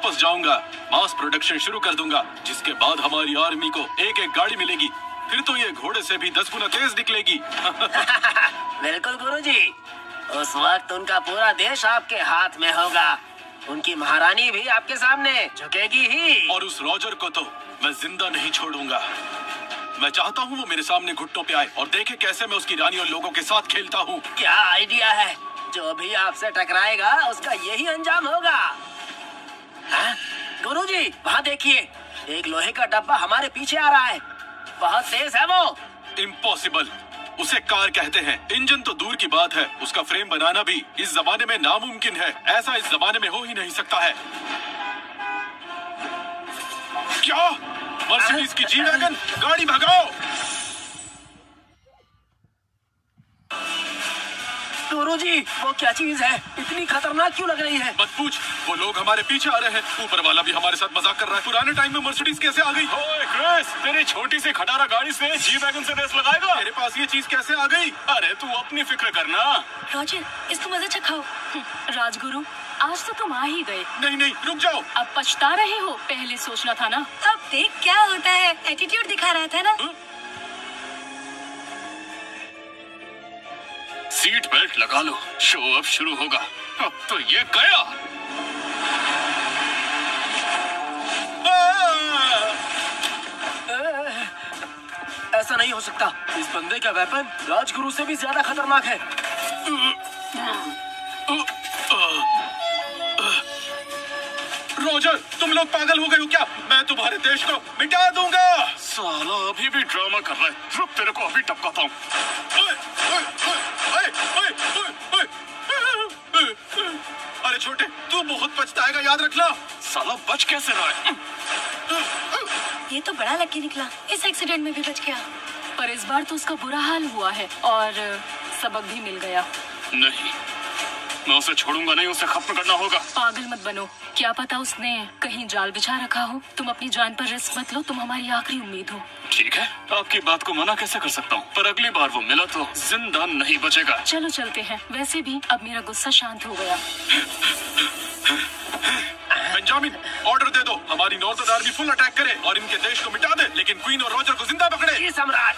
वापस जाऊंगा, mass production शुरू कर दूंगा, जिसके बाद हमारी आर्मी को एक एक गाड़ी मिलेगी। फिर तो ये घोड़े से भी 10 गुना तेज निकलेगी। बिल्कुल गुरुजी, उस वक्त उनका पूरा देश आपके हाथ में होगा। उनकी महारानी भी आपके सामने झुकेगी ही। और उस रॉजर को तो मैं जिंदा नहीं छोड़ूंगा। मैं चाहता हूँ वो मेरे सामने घुटनों पे आए और देखे कैसे मैं उसकी रानी और लोगों के साथ खेलता हूँ। क्या आइडिया है, जो भी आपसे टकराएगा उसका यही अंजाम होगा। गुरुजी, वहाँ देखिए, एक लोहे का डब्बा हमारे पीछे आ रहा है। बहुत तेज है वो। इम्पॉसिबल, उसे कार कहते हैं। इंजन तो दूर की बात है, उसका फ्रेम बनाना भी इस जमाने में नामुमकिन है। ऐसा इस जमाने में हो ही नहीं सकता है। क्या मर्सिडीज की जी वैगन, गाड़ी भगाओ। गुरुजी, वो क्या चीज है, इतनी खतरनाक क्यों लग रही है? मत पूछ, वो लोग हमारे पीछे आ रहे हैं। ऊपर वाला भी हमारे साथ मजाक कर रहा है। पुराने टाइम में मर्सिडीज कैसे आ गई? ओए क्रिस, तेरी छोटी सी खटारा गाड़ी से जी वैगन से रेस लगाएगा? मेरे पास ये चीज कैसे आ गई? अरे तू अपनी फिक्र करना। रॉजर, इसको मजा चखाओ। राजगुरु, आज तो तुम आ ही गए। नहीं नहीं, रुक जाओ। अब पछता रहे हो, पहले सोचना था ना। अब देख क्या होता है, एटीट्यूड दिखा रहा था ना। सीट बेल्ट लगा लो, शो अब शुरू होगा। अब तो ये गया। ऐसा नहीं हो सकता, इस बंदे का वेपन राजगुरु से भी ज्यादा खतरनाक है। रोजर, तुम लोग पागल हो गए हो क्या? मैं तुम्हारे देश को मिटा दूंगा। साला अभी भी ड्रामा कर रहा है। रुक, तेरे को अभी टपकाता हूँ। अरे छोटे, तू बहुत पछताएगा, याद रखना। साला बच कैसे रहा है? ये तो बड़ा लकी निकला, इस एक्सीडेंट में भी बच गया। पर इस बार तो उसका बुरा हाल हुआ है और सबक भी मिल गया। नहीं, मैं उसे छोड़ूंगा नहीं, उसे खत्म करना होगा। पागल मत बनो, क्या पता उसने कहीं जाल बिछा रखा हो। तुम अपनी जान पर रिस्क मत लो, तुम हमारी आखिरी उम्मीद हो। ठीक है, आपकी बात को मना कैसे कर सकता हूँ, पर अगली बार वो मिला तो जिंदा नहीं बचेगा। चलो चलते हैं। वैसे भी अब मेरा गुस्सा शांत हो गया। बेंजामिन, ऑर्डर दे दो, हमारी नॉर्दर्न आर्मी फुल अटैक करे और इनके देश को मिटा दे, लेकिन क्वीन और रॉजर को जिंदा पकड़े। जी सम्राट।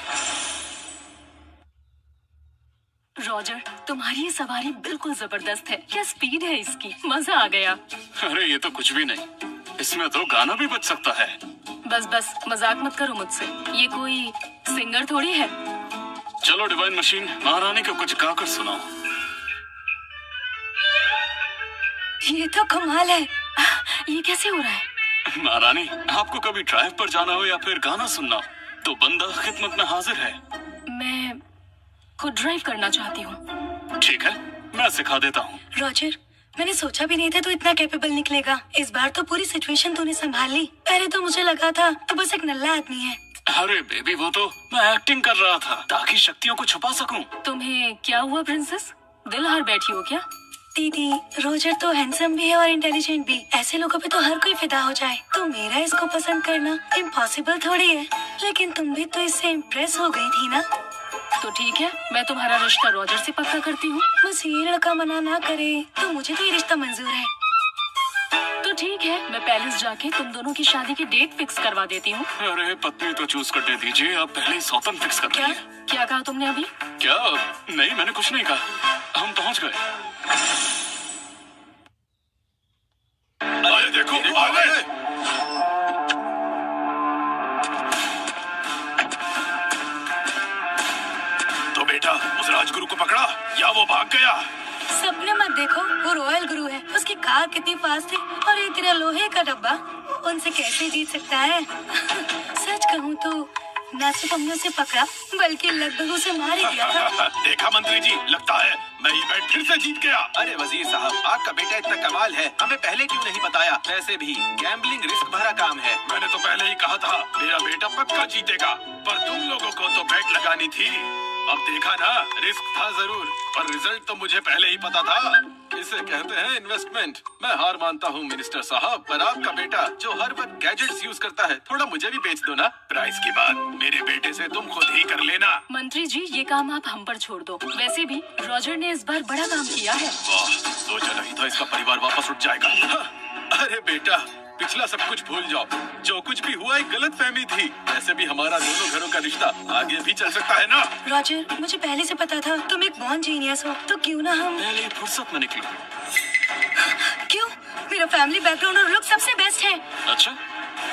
रॉजर, तुम्हारी ये सवारी बिल्कुल जबरदस्त है। क्या स्पीड है इसकी, मजा आ गया। अरे ये तो कुछ भी नहीं, इसमें तो गाना भी बज सकता है। बस बस, मजाक मत करो मुझसे, ये कोई सिंगर थोड़ी है। चलो डिवाइन मशीन, महारानी को कुछ गाकर सुनाओ। ये तो कमाल है। ये कैसे हो रहा है? महारानी, आपको कभी ड्राइव पर जाना हो या फिर गाना सुनना हो, तो बंदा खिदमत में हाजिर है। मैं खुद ड्राइव करना चाहती हूँ। ठीक है, मैं सिखा देता हूँ। रॉजर, मैंने सोचा भी नहीं था तू इतना कैपेबल निकलेगा। इस बार तो पूरी सिचुएशन तूने संभाल ली। पहले तो मुझे लगा था तो बस एक नल्ला आदमी है। अरे बेबी, वो तो मैं एक्टिंग कर रहा था ताकि शक्तियों को छुपा सकूं। तुम्हें क्या हुआ प्रिंसेस, दिल हार बैठी हो क्या? दीदी, रोजर तो हैंडसम भी है और इंटेलिजेंट भी। ऐसे लोगों पे तो हर कोई फिदा हो जाए। तो मेरा इसको पसंद करना इम्पॉसिबल थोड़ी है। लेकिन तुम भी तो इससे इम्प्रेस हो गई थी ना। तो ठीक है, मैं तुम्हारा रिश्ता रॉजर से पक्का करती हूँ। बस ये लड़का मना ना करे तो मुझे तो ये रिश्ता मंजूर है। तो ठीक है, मैं पैलेस जाके तुम दोनों की शादी की डेट फिक्स करवा देती हूँ। अरे पत्नी तो चूज करने दीजिए, आप पहले ही सौतन फिक्स कर क्या दीजिए। क्या कहा तुमने अभी? क्या? नहीं, मैंने कुछ नहीं कहा, हम पहुँच गए। अरे देखो, आ गए। तो बेटा, उस राजगुरु को पकड़ा या वो भाग गया? सपने मत देखो, वो रॉयल गुरु है। उसकी कार कितनी फास्ट है और ये तेरा लोहे का डब्बा, उनसे कैसे जीत सकता है? सच कहूँ तो न सिर्फ हमने उसे पकड़ा बल्कि लगभग उसे मार ही दिया था। देखा मंत्री जी, लगता है मैं ये बैट फिर से जीत गया। अरे वजीर साहब, आपका बेटा इतना कमाल है, हमें पहले क्यों नहीं बताया? वैसे भी गैम्बलिंग रिस्क भरा काम है। मैंने तो पहले ही कहा था मेरा बेटा पक्का जीतेगा, पर तुम लोगों को तो बैट लगानी थी। अब देखा ना, रिस्क था जरूर, पर रिजल्ट तो मुझे पहले ही पता था। इसे कहते हैं इन्वेस्टमेंट। मैं हार मानता हूँ मिनिस्टर साहब, पर आपका बेटा जो हर वक्त गैजेट्स यूज करता है, थोड़ा मुझे भी बेच दो ना। प्राइस की बात मेरे बेटे से तुम खुद ही कर लेना। मंत्री जी, ये काम आप हम पर छोड़ दो। वैसे भी रॉजर ने इस बार बड़ा काम किया है। वाह, सोचा नहीं था इसका परिवार वापस उठ जाएगा। अरे बेटा, पिछला सब कुछ भूल जाओ। जो कुछ भी हुआ एक गलत फहमी थी। वैसे भी हमारा दोनों घरों का रिश्ता आगे भी चल सकता है ना। रॉजर, मुझे पहले से पता था तुम एक बॉर्न जीनियस हो, तो क्यों ना हम। पहले ही फुर्सत में निकली। क्यों? मेरा फैमिली बैकग्राउंड और लुक सबसे बेस्ट है। अच्छा,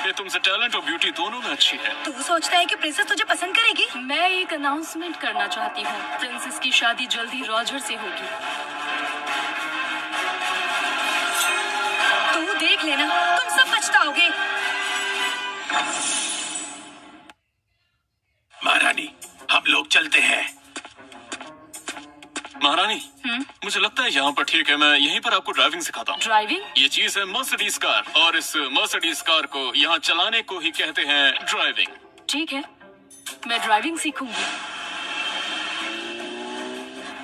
ये तुमसे टैलेंट और ब्यूटी दोनों में अच्छी है। तू सोचता है कि प्रिंसेस तुझे पसंद करेगी? मैं एक अनाउंसमेंट करना चाहती हूँ। प्रिंसेस की शादी जल्दी रॉजर से होगी। तू देख लेना, तुम सब पछताओगे। महारानी, हम लोग चलते हैं। महारानी, मुझे लगता है यहाँ पर ठीक है। मैं यहीं पर आपको ड्राइविंग सिखाता हूँ। ड्राइविंग? ये चीज है मर्सिडीज कार, और इस मर्सिडीज कार को यहाँ चलाने को ही कहते हैं ड्राइविंग। ठीक है, मैं ड्राइविंग सीखूंगी।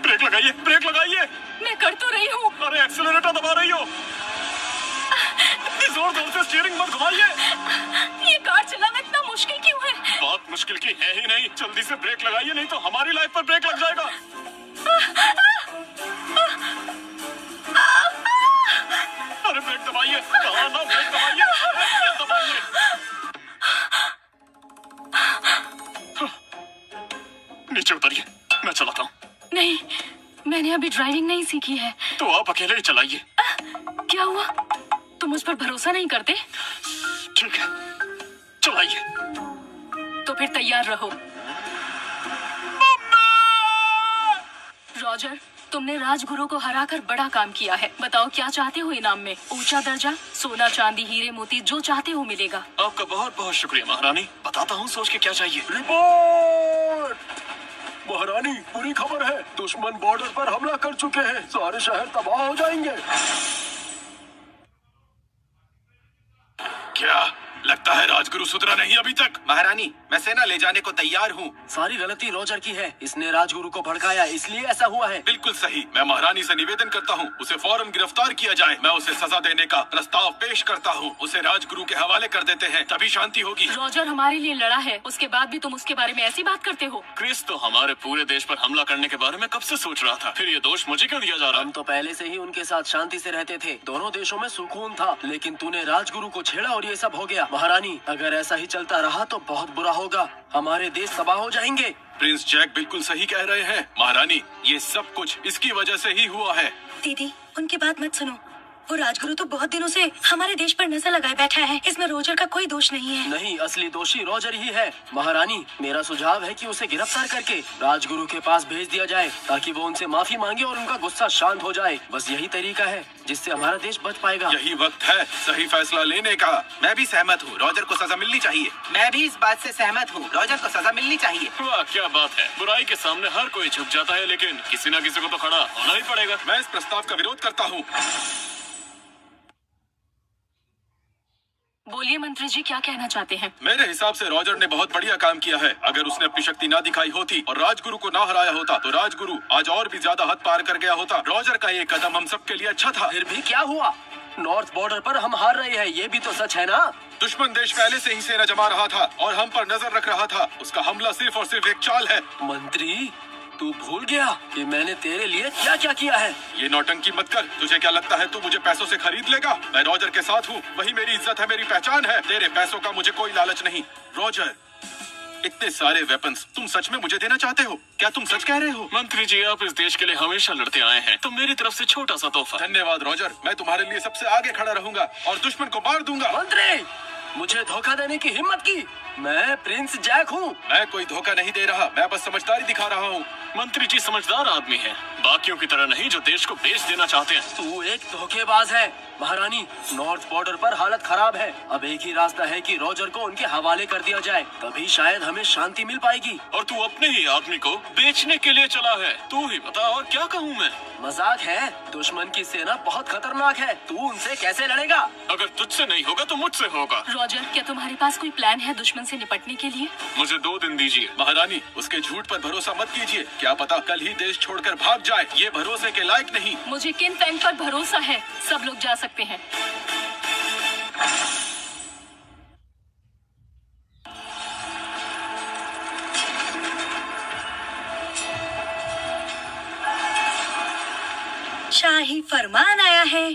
ब्रेक लगाइए, ब्रेक लगाइए। मैं कर तो रही हूँ। अरे एक्सीलरेटर दबा रही हो। जोर जोर से स्टीयरिंग मत घुमाइए। ये कार चलाना इतना मुश्किल क्यों है? बात मुश्किल की है ही नहीं। जल्दी से ब्रेक लगाइए, नहीं तो हमारी लाइफ पर ब्रेक लग जाएगा। अरे ब्रेक दबाइए। कहा ना ब्रेक दबाइए, ब्रेक दबाइए। नीचे उतरिए, मैं चलाता हूँ। नहीं, मैंने अभी ड्राइविंग नहीं सीखी है। तो आप अकेले ही चलाइए। क्या हुआ? तुम मुझ पर भरोसा नहीं करते? ठीक है, चलाइए। तो फिर तैयार रहो। रॉजर, तुमने राजगुरु को हराकर बड़ा काम किया है। बताओ क्या चाहते हो इनाम में? ऊंचा दर्जा, सोना चांदी हीरे मोती, जो चाहते हो मिलेगा। आपका बहुत बहुत शुक्रिया महारानी। बताता हूँ सोच के क्या चाहिए। रिपोर्ट! महारानी, बुरी खबर है। दुश्मन बॉर्डर पर हमला कर चुके हैं। सारे शहर तबाह हो जाएंगे। क्या लगता है राजगुरु सुधरा नहीं अभी तक? महारानी, मैं सेना ले जाने को तैयार हूँ। सारी गलती रॉजर की है। इसने राजगुरु को भड़काया, इसलिए ऐसा हुआ है। बिल्कुल सही। मैं महारानी से निवेदन करता हूँ, उसे फौरन गिरफ्तार किया जाए। मैं उसे सजा देने का प्रस्ताव पेश करता हूँ। उसे राजगुरु के हवाले कर देते हैं, तभी शांति होगी। रॉजर हमारे लिए लड़ा है, उसके बाद भी तुम उसके बारे में ऐसी बात करते हो। क्रिस तो हमारे पूरे देश पर हमला करने के बारे में कब से सोच रहा था। फिर ये दोष मुझे क्यों दिया जा रहा हम तो पहले से ही उनके साथ शांति से रहते थे। दोनों देशों में सुकून था, लेकिन तूने राजगुरु को छेड़ा और ये सब हो गया। महारानी, अगर ऐसा ही चलता रहा तो बहुत बुरा होगा। हमारे देश तबाह हो जाएंगे। प्रिंस जैक बिल्कुल सही कह रहे हैं। महारानी, ये सब कुछ इसकी वजह से ही हुआ है। दीदी, उनकी बात मत सुनो। वो राजगुरु तो बहुत दिनों से हमारे देश पर नजर लगाए बैठा है। इसमें रोजर का कोई दोष नहीं है। नहीं, असली दोषी रॉजर ही है। महारानी, मेरा सुझाव है कि उसे गिरफ्तार करके राजगुरु के पास भेज दिया जाए, ताकि वो उनसे माफी मांगे और उनका गुस्सा शांत हो जाए। बस यही तरीका है जिससे हमारा देश बच पाएगा। यही वक्त है सही फैसला लेने का। मैं भी सहमत हूँ, रॉजर को सजा मिलनी चाहिए। मैं भी इस बात से सहमत हूँ, रॉजर को सजा मिलनी चाहिए। वाह, क्या बात है। बुराई के सामने हर कोई झुक जाता है, लेकिन किसी न किसी को तो खड़ा होना ही पड़ेगा। मैं इस प्रस्ताव का विरोध करता हूँ। बोलिए मंत्री जी, क्या कहना चाहते हैं? मेरे हिसाब से रॉजर ने बहुत बढ़िया काम किया है। अगर उसने अपनी शक्ति ना दिखाई होती और राजगुरु को ना हराया होता तो राजगुरु आज और भी ज्यादा हद पार कर गया होता। रॉजर का ये कदम हम सबके लिए अच्छा था। फिर भी क्या हुआ? नॉर्थ बॉर्डर पर हम हार रहे हैं, ये भी तो सच है ना। दुश्मन देश पहले से ही सेना जमा रहा था और हम पर नजर रख रहा था। उसका हमला सिर्फ और सिर्फ एक चाल है। मंत्री, तू भूल गया कि मैंने तेरे लिए क्या क्या किया है? ये नौटंकी मत कर। तुझे क्या लगता है तू मुझे पैसों से खरीद लेगा? मैं रॉजर के साथ हूँ, वही मेरी इज्जत है, मेरी पहचान है। तेरे पैसों का मुझे कोई लालच नहीं। रॉजर, इतने सारे वेपन्स तुम सच में मुझे देना चाहते हो? क्या तुम सच कह रहे हो? मंत्री जी, आप इस देश के लिए हमेशा लड़ते आए हैं, तो मेरी तरफ से छोटा सा तोहफा। धन्यवाद रॉजर। मैं तुम्हारे लिए सबसे आगे खड़ा रहूंगा और दुश्मन को मार दूंगा। मंत्री, मुझे धोखा देने की हिम्मत की? मैं प्रिंस जैक हूँ। मैं कोई धोखा नहीं दे रहा, मैं बस समझदारी दिखा रहा हूँ। मंत्री जी समझदार आदमी हैं, बाकियों की तरह नहीं जो देश को बेच देना चाहते हैं। तू एक धोखेबाज है। महारानी, नॉर्थ बॉर्डर पर हालत खराब है। अब एक ही रास्ता है कि रॉजर को उनके हवाले कर दिया जाए, तभी शायद हमें शांति मिल पाएगी। और तू अपने ही आदमी को बेचने के लिए चला है। तू ही बता, और क्या कहूँ मैं? मजाक है। दुश्मन की सेना बहुत खतरनाक है। तू उनसे कैसे लड़ेगा? अगर तुझसे नहीं होगा तो मुझसे होगा। रॉजर, क्या तुम्हारे पास कोई प्लान है दुश्मन से निपटने के लिए? मुझे 2 दिन दीजिए। महारानी, उसके झूठ पर भरोसा मत कीजिए। क्या पता कल ही देश छोड़कर भाग जाए। ये भरोसे के लायक नहीं। मुझे किन फैंग पर भरोसा है। सब लोग जा सकते हैं। शाही फरमान आया है।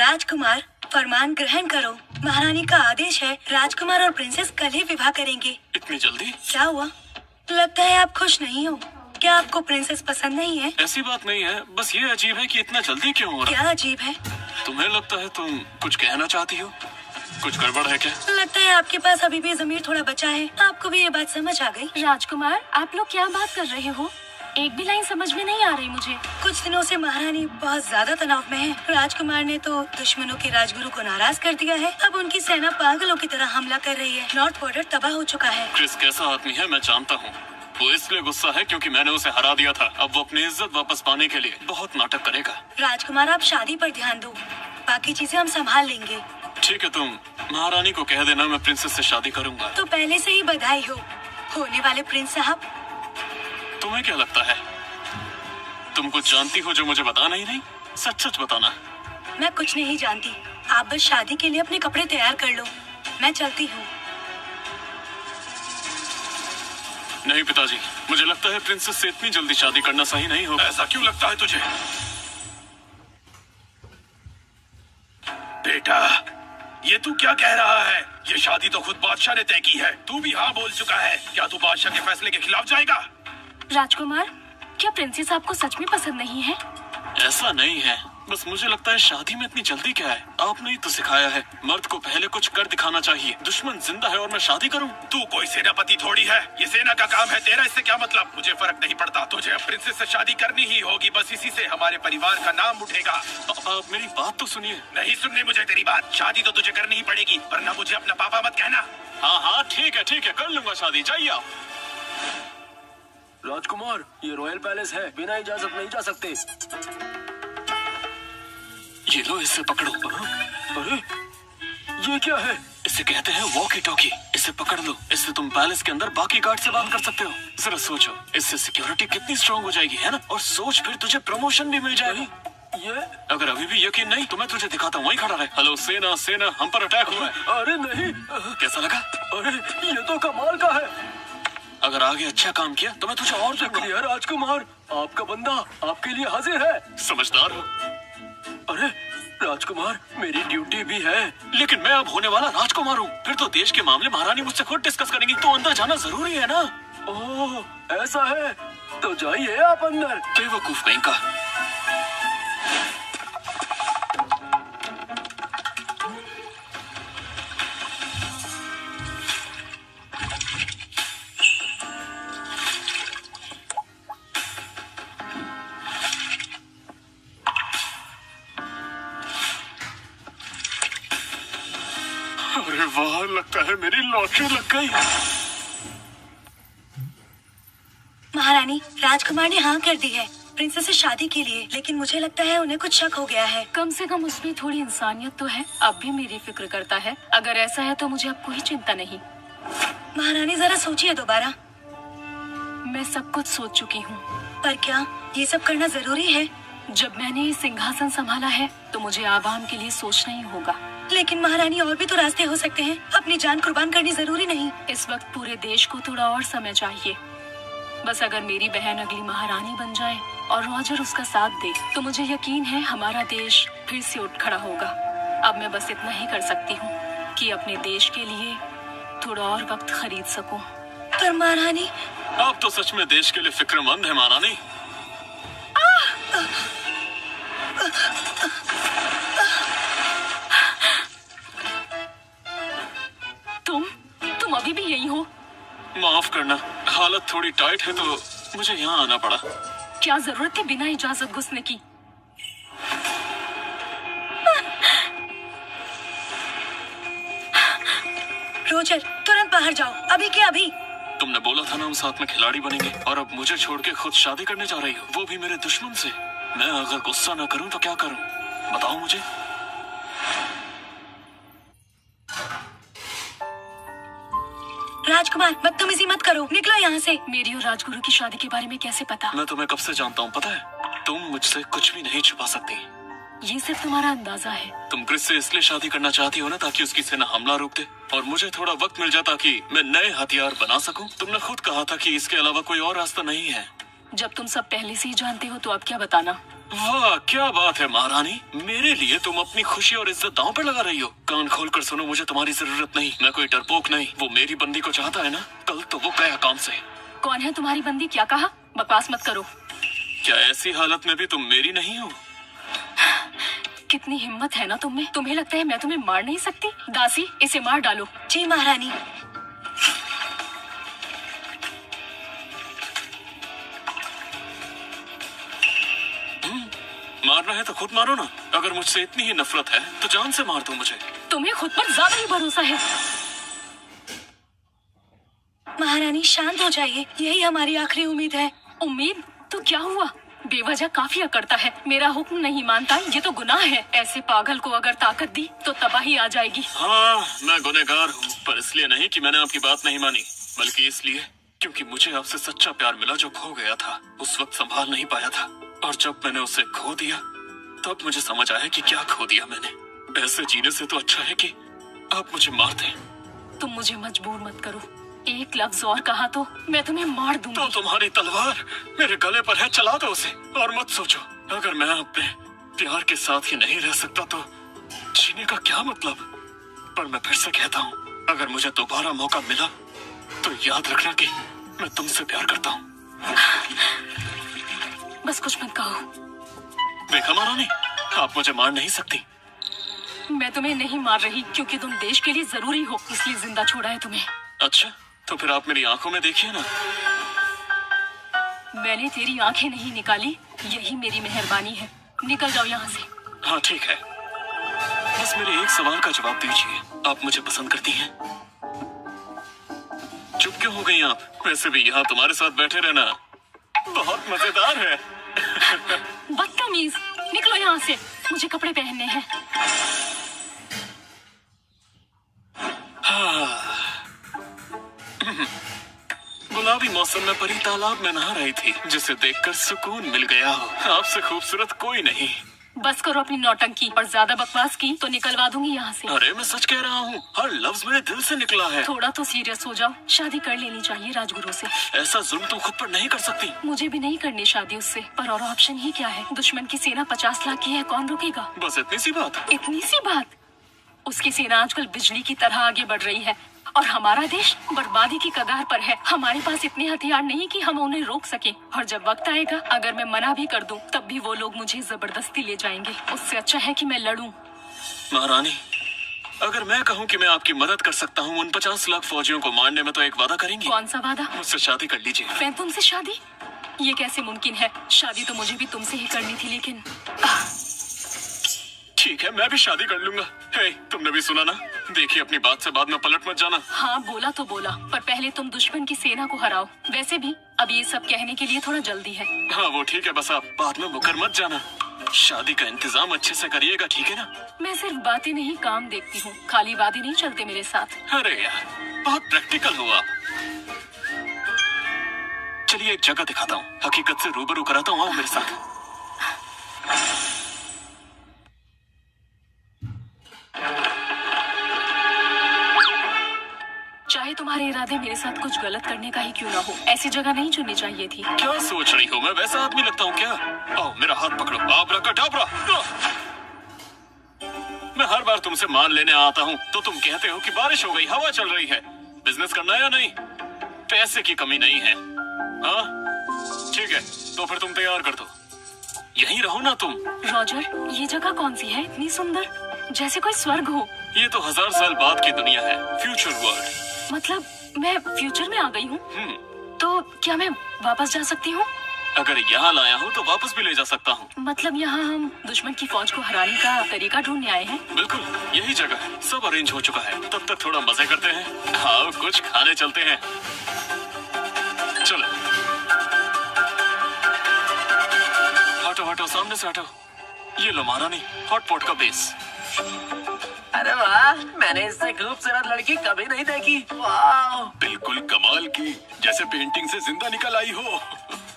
राजकुमार, फरमान ग्रहण करो। महारानी का आदेश है, राजकुमार और प्रिंसेस कल ही विवाह करेंगे। इतनी जल्दी? क्या हुआ? लगता है आप खुश नहीं हो। क्या आपको प्रिंसेस पसंद नहीं है? ऐसी बात नहीं है, बस ये अजीब है कि इतना जल्दी क्यों हो रहा क्या अजीब है? है? तुम्हें लगता है तुम कुछ कहना चाहती हो? कुछ गड़बड़ है क्या? लगता है आपके पास अभी भी ज़मीर थोड़ा बचा है। आपको भी ये बात समझ आ गई? राजकुमार, आप लोग क्या बात कर रहे हो? एक भी लाइन समझ में नहीं आ रही मुझे। कुछ दिनों से महारानी बहुत ज्यादा तनाव में है। राजकुमार ने तो दुश्मनों के राजगुरु को नाराज कर दिया है। अब उनकी सेना पागलों की तरह हमला कर रही है। नॉर्थ बॉर्डर तबाह हो चुका है। क्रिस कैसा आदमी है मैं जानता हूँ। वो इसलिए गुस्सा है क्योंकि मैंने उसे हरा दिया था। अब वो अपनी इज्जत वापस पाने के लिए बहुत नाटक करेगा। राजकुमार, आप शादी पर ध्यान दो, बाकी चीजें हम संभाल लेंगे। ठीक है, तुम महारानी को कह देना मैं प्रिंसेस से शादी करूंगा। तो पहले से ही बधाई हो, होने वाले प्रिंस साहब। तुम्हें क्या लगता है तुम कुछ जानती हो जो मुझे बताना ही नहीं? सच सच बताना। मैं कुछ नहीं जानती। आप बस शादी के लिए अपने कपड़े तैयार कर लो। मैं चलती हूँ। नहीं पिताजी, मुझे लगता है प्रिंसेस से इतनी जल्दी शादी करना सही नहीं होगा। ऐसा क्यों लगता है तुझे? बेटा, ये तू क्या कह रहा है? ये शादी तो खुद बादशाह ने तय की है। तू भी हाँ बोल चुका है। क्या तू बादशाह के फैसले के खिलाफ जाएगा? राजकुमार, क्या प्रिंसेस आपको सच में पसंद नहीं है? ऐसा नहीं है, बस मुझे लगता है शादी में इतनी जल्दी क्या है। आपने ही तो सिखाया है मर्द को पहले कुछ कर दिखाना चाहिए। दुश्मन जिंदा है और मैं शादी करूं? तू कोई सेनापति थोड़ी है। ये सेना का काम है, तेरा इससे क्या मतलब? मुझे फर्क नहीं पड़ता। तुझे अब प्रिंसेस से शादी करनी ही होगी। बस इसी से हमारे परिवार का नाम उठेगा। पापा, मेरी बात तो सुनिए। नहीं सुननी मुझे तेरी बात। शादी तो तुझे करनी ही पड़ेगी, वरना मुझे अपना पापा मत कहना। हाँ हाँ ठीक है, कर लूंगा शादी। जाइए आप। राजकुमार, ये रॉयल पैलेस है, बिना इजाजत नहीं जा सकते। ये लो, इससे पकड़ो। अरे ये क्या है? इसे कहते हैं वॉकी टॉकी। इसे पकड़ लो, इससे तुम पैलेस के अंदर बाकी गार्ड से बात कर सकते हो। जरा सोचो, इससे सिक्योरिटी कितनी स्ट्रांग हो जाएगी, है ना? और सोच, फिर तुझे प्रमोशन भी मिल जाएगी। ये अगर अभी भी यकीन नहीं तो मैं तुझे दिखाता हूँ। वहीं खड़ा रहे। हेलो सेना, सेना, हम पर अटैक हुआ है। अरे नहीं। कैसा लगा? अरे ये तो कमाल का है। अगर आगे अच्छा काम किया तो मैं तुझे और दूंगा। शुक्रिया राजकुमार, आपका बंदा आपके लिए हाजिर है। समझदार हो। अरे राजकुमार, मेरी ड्यूटी भी है। लेकिन मैं अब होने वाला राजकुमार हूँ। फिर तो देश के मामले महारानी मुझसे खुद डिस्कस करेंगी। तो अंदर जाना जरूरी है ना? ओह ऐसा है, तो जाइए आप अंदर। बेवकूफ कहीं का। अरे वाह, लगता है मेरी लॉटरी लग गई। महारानी, राजकुमार ने हाँ कर दी है प्रिंसेस से शादी के लिए, लेकिन मुझे लगता है उन्हें कुछ शक हो गया है। कम से कम उसमें थोड़ी इंसानियत तो है। अब भी मेरी फिक्र करता है। अगर ऐसा है तो मुझे अब कोई चिंता नहीं। महारानी, जरा सोचिए दोबारा। मैं सब कुछ सोच चुकी हूँ। पर क्या ये सब करना जरूरी है? जब मैंने ये सिंहासन संभाला है तो मुझे आवाम के लिए सोचना ही होगा। लेकिन महारानी, और भी तो रास्ते हो सकते हैं। अपनी जान कुर्बान करनी जरूरी नहीं। इस वक्त पूरे देश को थोड़ा और समय चाहिए। बस अगर मेरी बहन अगली महारानी बन जाए और रॉजर उसका साथ दे तो मुझे यकीन है हमारा देश फिर से उठ खड़ा होगा। अब मैं बस इतना ही कर सकती हूँ कि अपने देश के लिए थोड़ा और वक्त खरीद सकूं। पर महारानी, आप तो सच में देश के लिए फिक्रमंद है महारानी। तुम अभी भी यही हो? माफ करना, हालत थोड़ी टाइट है तो मुझे यहाँ आना पड़ा। क्या जरूरत थी बिना इजाजत घुसने की? रोजर, तुरंत बाहर जाओ, अभी के अभी। तुमने बोला था ना हम साथ में खिलाड़ी बनेंगे, और अब मुझे छोड़ के खुद शादी करने जा रही हो, वो भी मेरे दुश्मन से। मैं अगर गुस्सा न करूं तो क्या करूं, बताओ मुझे। राजकुमार, बदतमीजी मत करो, निकलो यहाँ से। मेरी और राजगुरु की शादी के बारे में कैसे पता? मैं तुम्हें कब से जानता हूँ, पता है? तुम मुझसे कुछ भी नहीं छुपा सकती। ये सिर्फ तुम्हारा अंदाजा है। तुम क्रिस से इसलिए शादी करना चाहती हो ना ताकि उसकी सेना हमला रोक दे और मुझे थोड़ा वक्त मिल जाए ताकि मैं नए हथियार बना सकूं। तुमने खुद कहा था कि इसके अलावा कोई और रास्ता नहीं है। जब तुम सब पहले से ही जानते हो तो अब क्या बताना? वाह क्या बात है महारानी, मेरे लिए तुम अपनी खुशी और इज्जत दांव पे लगा रही हो। कान खोल कर सुनो, मुझे तुम्हारी जरूरत नहीं, मैं कोई डरपोक नहीं। वो मेरी बंदी को चाहता है ना, कल तो वो गया काम से। कौन है तुम्हारी बंदी? क्या कहा? बकवास मत करो। क्या ऐसी हालत में भी तुम मेरी नहीं हो? कितनी हिम्मत है ना तुम में। तुम्हें लगता है मैं तुम्हें मार नहीं सकती? दासी, इसे मार डालो। जी महारानी। मारना है तो खुद मारो ना। अगर मुझसे इतनी ही नफरत है तो जान से मार दो मुझे। तुम्हें खुद पर ज्यादा ही भरोसा है। महारानी शांत हो जाइए, यही हमारी आखिरी उम्मीद है। उम्मीद? तो क्या हुआ? बेवजह काफी अकड़ता है, मेरा हुक्म नहीं मानता, ये तो गुनाह है। ऐसे पागल को अगर ताकत दी तो तबाही आ जाएगी। हाँ, मैं गुनहगार हूँ, पर इसलिए नहीं कि मैंने आपकी बात नहीं मानी, बल्कि इसलिए क्योंकि मुझे आपसे सच्चा प्यार मिला जो खो गया था। उस वक्त संभाल नहीं पाया था, और जब मैंने उसे खो दिया तब मुझे समझ आया कि क्या खो दिया मैंने। ऐसे जीने से तो अच्छा है कि आप मुझे मार दें। तुम मुझे मजबूर मत करो। एक लफ्ज और कहा तो मैं तुम्हें मार दूंगी। तो तुम्हारी तलवार मेरे गले पर है, चला दो उसे। और मत सोचो, अगर मैं अपने प्यार के साथ ही नहीं रह सकता तो जीने का क्या मतलब। पर मैं फिर से कहता हूँ, अगर मुझे दोबारा मौका मिला तो याद रखना कि मैं तुमसे प्यार करता हूँ। बस कुछ मत कहो। देखा महारानी, आप मुझे मार नहीं सकती। मैं तुम्हें नहीं मार रही, क्योंकि तुम देश के लिए जरूरी हो, इसलिए जिंदा छोड़ा है तुम्हें। अच्छा, तो फिर आप मेरी आंखों में देखिए ना। मैंने तेरी आंखें नहीं निकाली, यही मेरी मेहरबानी है। निकल जाओ यहाँ से। हाँ ठीक है, बस मेरे एक सवाल का जवाब दीजिए, आप मुझे पसंद करती हैं? चुप क्यों हो गई आप? वैसे भी यहाँ तुम्हारे साथ बैठे रहना बहुत मजेदार है। बदतमीज, निकलो यहाँ से, मुझे कपड़े पहनने हैं। गुलाबी मौसम में परी तालाब में नहा रही थी, जिसे देखकर सुकून मिल गया हो। आपसे खूबसूरत कोई नहीं। बस करो अपनी नौटंकी, और ज्यादा बकवास की तो निकलवा दूंगी यहाँ से। अरे मैं सच कह रहा हूँ, हर लफ्ज मेरे दिल से निकला है। थोड़ा तो सीरियस हो जाओ, शादी कर लेनी चाहिए राजगुरु से। ऐसा जुल्म तुम खुद पर नहीं कर सकती। मुझे भी नहीं करनी शादी उससे, पर और ऑप्शन ही क्या है? दुश्मन की सेना 50 लाख की है, कौन रोकेगा? बस इतनी सी बात। इतनी सी बात? उसकी सेना आजकल बिजली की तरह आगे बढ़ रही है, और हमारा देश बर्बादी की कगार पर है। हमारे पास इतने हथियार नहीं कि हम उन्हें रोक सके, और जब वक्त आएगा अगर मैं मना भी कर दूं, तब भी वो लोग मुझे जबरदस्ती ले जाएंगे। उससे अच्छा है कि मैं लड़ूं। महारानी, अगर मैं कहूँ कि मैं आपकी मदद कर सकता हूँ उन 50 लाख फौजियों को मारने में, तो एक वादा करेंगी? कौन सा वादा? मुझसे शादी कर लीजिए। मैं तुमसे शादी? ये कैसे मुमकिन है? शादी तो मुझे भी तुमसे ही करनी थी, लेकिन ठीक है, मैं भी शादी कर लूंगा। हे, तुमने भी सुना ना, देखिए अपनी बात से बाद में पलट मत जाना। हाँ बोला तो बोला, पर पहले तुम दुश्मन की सेना को हराओ। वैसे भी अब ये सब कहने के लिए थोड़ा जल्दी है। हाँ वो ठीक है, बस आप बाद में मुकर मत जाना। शादी का इंतजाम अच्छे से करिएगा, ठीक है ना? मैं सिर्फ बातें नहीं काम देखती हूँ, खाली वादे नहीं चलते मेरे साथ। अरे यार, बहुत प्रैक्टिकल हो आप। चलिए एक जगह दिखाता हूँ, हकीकत से रूबरू कराता हूँ, आओ मेरे साथ। चाहे तुम्हारे इरादे मेरे साथ कुछ गलत करने का ही क्यों ना हो, ऐसी जगह नहीं चुननी चाहिए थी। क्या सोच रही हो, मैं वैसा आदमी लगता हूँ क्या? आओ मेरा हाथ पकड़ो, आब्राकाडाब्रा। मैं हर बार तुमसे मान लेने आता हूँ तो तुम कहते हो कि बारिश हो गई, हवा चल रही है। बिजनेस करना है या नहीं? पैसे की कमी नहीं है। हाँ ठीक है, तो फिर तुम तैयार कर दो, यहीं रहो ना तुम। रॉजर, ये जगह कौन सी है इतनी सुंदर, जैसे कोई स्वर्ग हो। ये तो 1000 साल बाद की दुनिया है, फ्यूचर वर्ल्ड। मतलब मैं फ्यूचर में आ गई हूँ? तो क्या मैं वापस जा सकती हूँ? अगर यहाँ लाया हूँ तो वापस भी ले जा सकता हूँ। मतलब यहाँ हम दुश्मन की फौज को हराने का तरीका ढूंढने आए हैं? बिल्कुल, यही जगह है, सब अरेंज हो चुका है। तब तक थोड़ा मजे करते हैं। हाँ, कुछ खाने चलते हैं, चलो। हटो हटो, सामने से हटो। ये लो महारानी, हॉटपॉट का बेस। अरे वाह, मैंने इससे खूबसूरत लड़की कभी नहीं देखी। वाह, बिल्कुल कमाल की, जैसे पेंटिंग से जिंदा निकल आई हो।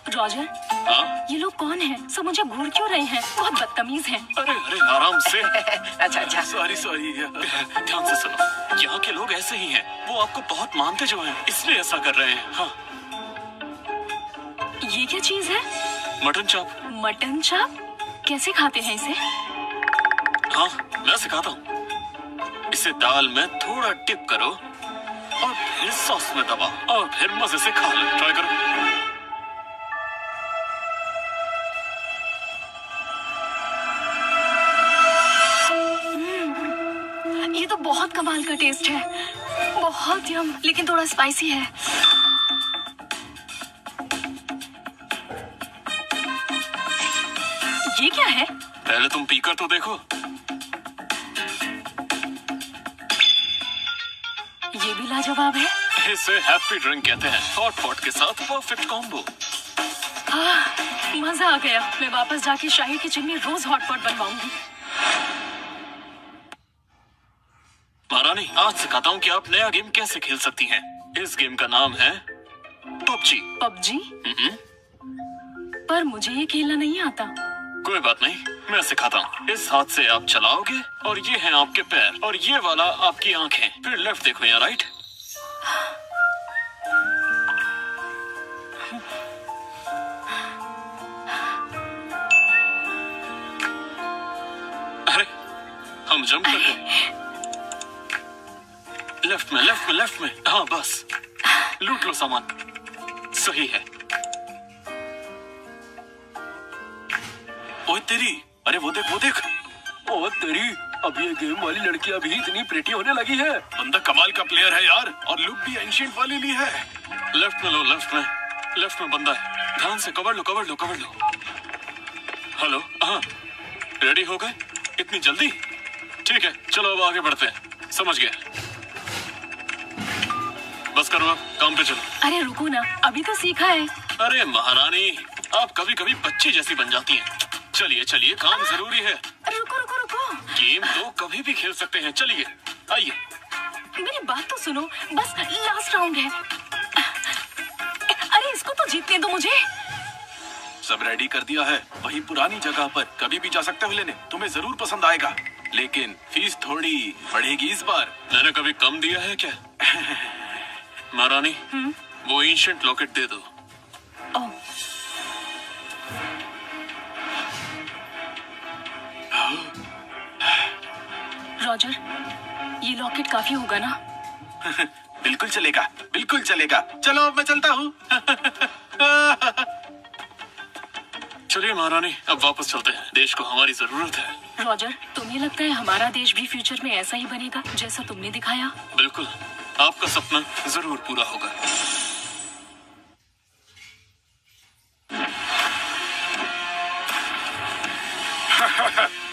रॉजर, हाँ? ये लोग कौन हैं? सब मुझे घूर क्यों रहे हैं? बहुत बदतमीज हैं। अरे अरे, आराम से। अच्छा, सॉरी ध्यान से सुनो, यहाँ के लोग ऐसे ही हैं, वो आपको बहुत मानते जो हैं, इसलिए ऐसा कर रहे हैं। हाँ, ये क्या चीज है? मटन चाप। मटन चाप? कैसे खाते हैं इसे? हाँ, मैं सिखाता हूँ। इसे दाल में थोड़ा डिप करो और फिर सॉस में दबाओ और फिर मजे से खा लो। ट्राई करो। ये तो बहुत कमाल का टेस्ट है, बहुत यम, लेकिन थोड़ा स्पाइसी है। ये क्या है? पहले तुम पीकर तो देखो। ये भी लाजवाब है। इसे हैप्पी ड्रिंक कहते हैं। हॉट पॉट के साथ परफेक्ट कॉम्बो। मजा आ गया। मैं वापस जाके शाही किचन में रोज हॉट पॉट बनवाऊंगी। महारानी, आज सिखाता हूँ कि आप नया गेम कैसे खेल सकती हैं। इस गेम का नाम है पबजी। पबजी? पर मुझे ये खेलना नहीं आता। कोई बात नहीं, मैं सिखाता हूँ। इस हाथ से आप चलाओगे और ये हैं आपके पैर और ये वाला आपकी आंखें। फिर लेफ्ट देखो या राइट। अरे, हम जंप कर गए। लेफ्ट में, लेफ्ट में, लेफ्ट में। हाँ बस, लूट लो सामान। सही है। ओए तेरी, अरे वो देख, वो देख। ओ तेरी, अब ये गेम वाली लड़कियां भी इतनी प्रिटी होने लगी है। बंदा कमाल का प्लेयर है यार, और लुक भी एंशिएंट वाली ली है। लेफ्ट में लो, लेफ्ट में, लेफ्ट में बंदा है। ध्यान से कवर लो, कवर लो, कवर लो। हेलो, हाँ, रेडी हो गए? इतनी जल्दी? ठीक है, चलो अब आगे बढ़ते हैं। समझ गया। बस करो, अब काम पे चलो। अरे रुको ना, अभी तो सीखा है। अरे महारानी, आप कभी कभी बच्ची जैसी बन जाती हैं। चलिए चलिए, काम जरूरी है। रुको रुको रुको, गेम तो कभी भी खेल सकते हैं। चलिए आइए। मेरी बात तो सुनो, बस लास्ट राउंड है। अरे इसको तो जीतने दो मुझे। सब रेडी कर दिया है, वही पुरानी जगह पर। कभी भी जा सकते हो लेने, तुम्हें जरूर पसंद आएगा। लेकिन फीस थोड़ी बढ़ेगी इस बार। मैंने कभी कम दिया है क्या? महारानी, वो एंशिएंट लॉकेट दे दो। ओह, रॉजर, ये लॉकेट काफी होगा ना? बिल्कुल चलेगा, बिल्कुल चलेगा। चलो अब मैं चलता हूँ। चलिए महारानी, अब वापस चलते हैं। देश को हमारी जरूरत है। रॉजर, तुम्हें लगता है हमारा देश भी फ्यूचर में ऐसा ही बनेगा जैसा तुमने दिखाया? बिल्कुल, आपका सपना जरूर पूरा होगा।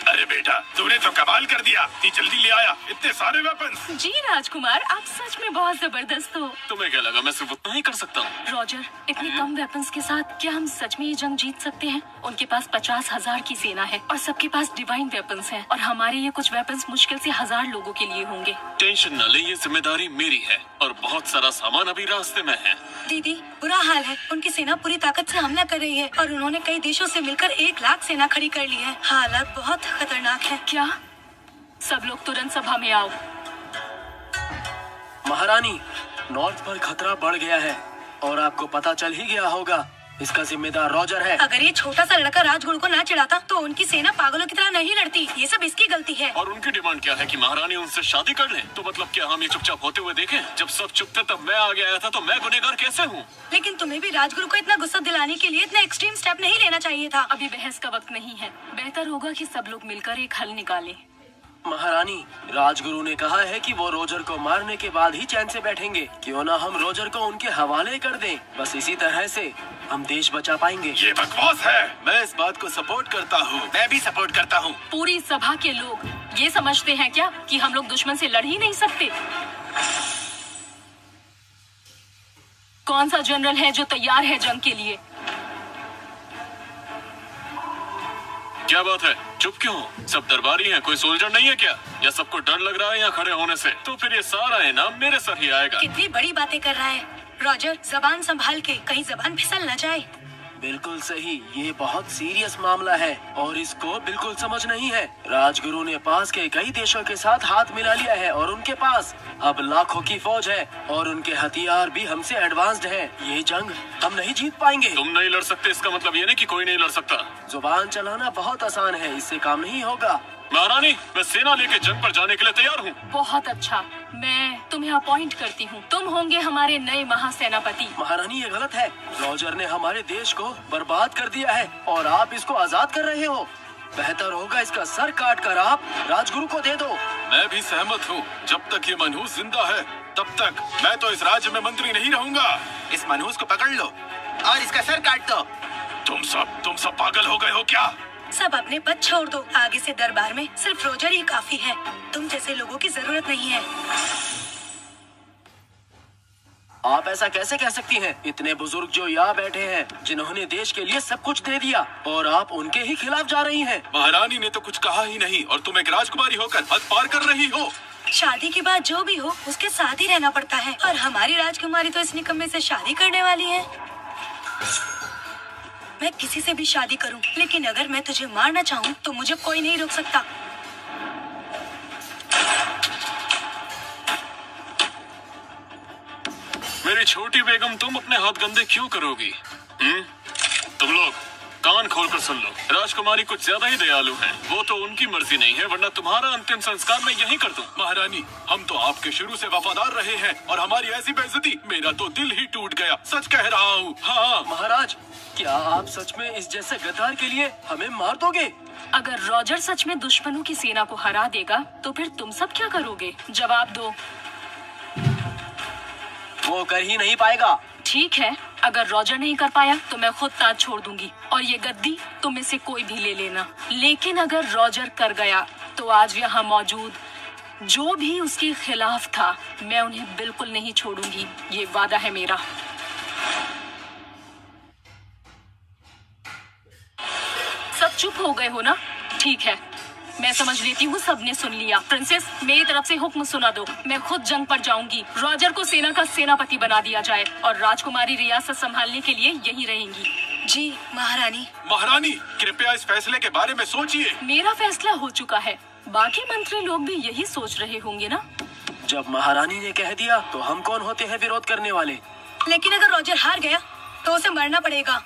अरे बेटा, तूने तो कमाल कर दिया। इतनी जल्दी ले आया इतने सारे वेपन्स। जी राजकुमार, आप सच में बहुत जबरदस्त हो। तुम्हें क्या लगा मैं सिर्फ उतना ही कर सकता हूँ? रॉजर, इतने कम वेपन्स के साथ क्या हम सच में ये जंग जीत सकते हैं? उनके पास 50,000 की सेना है और सबके पास डिवाइन वेपन्स हैं, और हमारे ये कुछ वेपन्स मुश्किल से 1000 लोगों के लिए होंगे। टेंशन न ले, ये जिम्मेदारी मेरी है और बहुत सारा सामान अभी रास्ते में है। दीदी, बुरा हाल है। उनकी सेना पूरी ताकत से हमला कर रही है और उन्होंने कई देशों से मिलकर 1 लाख सेना खड़ी कर ली है। हालात बहुत खतरनाक है। क्या? सब लोग तुरंत सभा में आओ। महारानी, नॉर्थ पर खतरा बढ़ गया है और आपको पता चल ही गया होगा। इसका जिम्मेदार रॉजर है। अगर ये छोटा सा लड़का राजगुरु को ना चिढ़ाता तो उनकी सेना पागलों की तरह नहीं लड़ती। ये सब इसकी गलती है। और उनकी डिमांड क्या है कि महारानी उनसे शादी कर ले? तो मतलब क्या हम ये चुपचाप होते हुए देखें? जब सब चुप थे तब मैं आगे आया था, तो मैं गुनहगार कैसे हूँ? लेकिन तुम्हें भी राजगुरु को इतना गुस्सा दिलाने के लिए इतना एक्सट्रीम स्टेप नहीं लेना चाहिए था। अभी बहस का वक्त नहीं है। बेहतर होगा कि सब लोग मिलकर एक हल निकालें। महारानी, राजगुरु ने कहा है कि वो रोजर को मारने के बाद ही चैन से बैठेंगे। क्यों ना हम रोजर को उनके हवाले कर दें? बस इसी तरह से हम देश बचा पाएंगे। ये बकवास है। मैं इस बात को सपोर्ट करता हूँ। मैं भी सपोर्ट करता हूँ। पूरी सभा के लोग ये समझते हैं क्या कि हम लोग दुश्मन से लड़ ही नहीं सकते? कौन सा जनरल है जो तैयार है जंग के लिए? क्या बात है, चुप क्यों? सब दरबारी हैं, कोई सोल्जर नहीं है क्या? या सबको डर लग रहा है यहाँ खड़े होने से? तो फिर ये सारा इनाम मेरे सर ही आएगा। कितनी बड़ी बातें कर रहा है। रॉजर, जबान संभाल के, कहीं जबान फिसल न जाए। बिल्कुल सही, ये बहुत सीरियस मामला है और इसको बिल्कुल समझ नहीं है। राजगुरु ने पास के कई देशों के साथ हाथ मिला लिया है और उनके पास अब लाखों की फौज है और उनके हथियार भी हमसे एडवांस्ड हैं। ये जंग हम नहीं जीत पाएंगे। तुम नहीं लड़ सकते इसका मतलब ये नहीं कि कोई नहीं लड़ सकता। जुबान चलाना बहुत आसान है, इससे काम नहीं होगा। महारानी, मैं सेना लेके जंग पर जाने के लिए तैयार हूँ। बहुत अच्छा, मैं तुम्हें अपॉइंट करती हूँ। तुम होंगे हमारे नए महासेनापति। महारानी, ये गलत है। रॉजर ने हमारे देश को बर्बाद कर दिया है और आप इसको आजाद कर रहे हो। बेहतर होगा इसका सर काट कर आप राजगुरु को दे दो। मैं भी सहमत हूँ। जब तक ये मनहूस जिंदा है तब तक मैं तो इस राज्य में मंत्री नहीं रहूंगा। इस मनहूस को पकड़ लो और इसका सर काट दो। तुम सब पागल हो गए हो क्या? सब अपने पद छोड़ दो। आगे से दरबार में सिर्फ रोजर ही काफी है। तुम जैसे लोगों की जरूरत नहीं है। आप ऐसा कैसे कह सकती हैं? इतने बुजुर्ग जो यहाँ बैठे हैं, जिन्होंने देश के लिए सब कुछ दे दिया, और आप उनके ही खिलाफ जा रही हैं। महारानी ने तो कुछ कहा ही नहीं और तुम एक राजकुमारी होकर हद पार कर रही हो। शादी के बाद जो भी हो उसके साथ ही रहना पड़ता है और हमारी राजकुमारी तो इस निकम्मे से शादी करने वाली है। मैं किसी से भी शादी करूं, लेकिन अगर मैं तुझे मारना चाहूं तो मुझे कोई नहीं रोक सकता। मेरी छोटी बेगम, तुम अपने हाथ गंदे क्यों करोगी? तुम लोग कान खोलकर सुन लो। राजकुमारी कुछ ज्यादा ही दयालु हैं। वो तो उनकी मर्जी नहीं है, वरना तुम्हारा अंतिम संस्कार मैं यहीं कर दूं। महारानी, हम तो आपके शुरू से वफादार रहे हैं और हमारी ऐसी बेइज्जती, मेरा तो दिल ही टूट गया। सच कह रहा हूँ। हाँ महाराज, क्या आप सच में इस जैसे गद्दार के लिए हमें मार दोगे? अगर रॉजर सच में दुश्मनों की सेना को हरा देगा तो फिर तुम सब क्या करोगे? जवाब दो। वो कर ही नहीं पाएगा। ठीक है, अगर रॉजर नहीं कर पाया तो मैं खुद ताज छोड़ दूंगी और ये गद्दी तुम में से कोई भी ले लेना। लेकिन अगर रॉजर कर गया तो आज यहाँ मौजूद जो भी उसके खिलाफ था, मैं उन्हें बिल्कुल नहीं छोड़ूंगी। ये वादा है मेरा। सब चुप हो गए हो ना? ठीक है, मैं समझ लेती हूँ सबने सुन लिया। प्रिंसेस, मेरी तरफ से हुक्म सुना दो। मैं खुद जंग पर जाऊंगी। रॉजर को सेना का सेनापति बना दिया जाए और राजकुमारी रियासत संभालने के लिए यहीं रहेंगी। जी महारानी। महारानी, कृपया इस फैसले के बारे में सोचिए। मेरा फैसला हो चुका है, बाकी मंत्री लोग भी यही सोच रहे होंगे ना? जब महारानी ने कह दिया तो हम कौन होते हैं विरोध करने वाले? लेकिन अगर रॉजर हार गया तो उसे मरना पड़ेगा।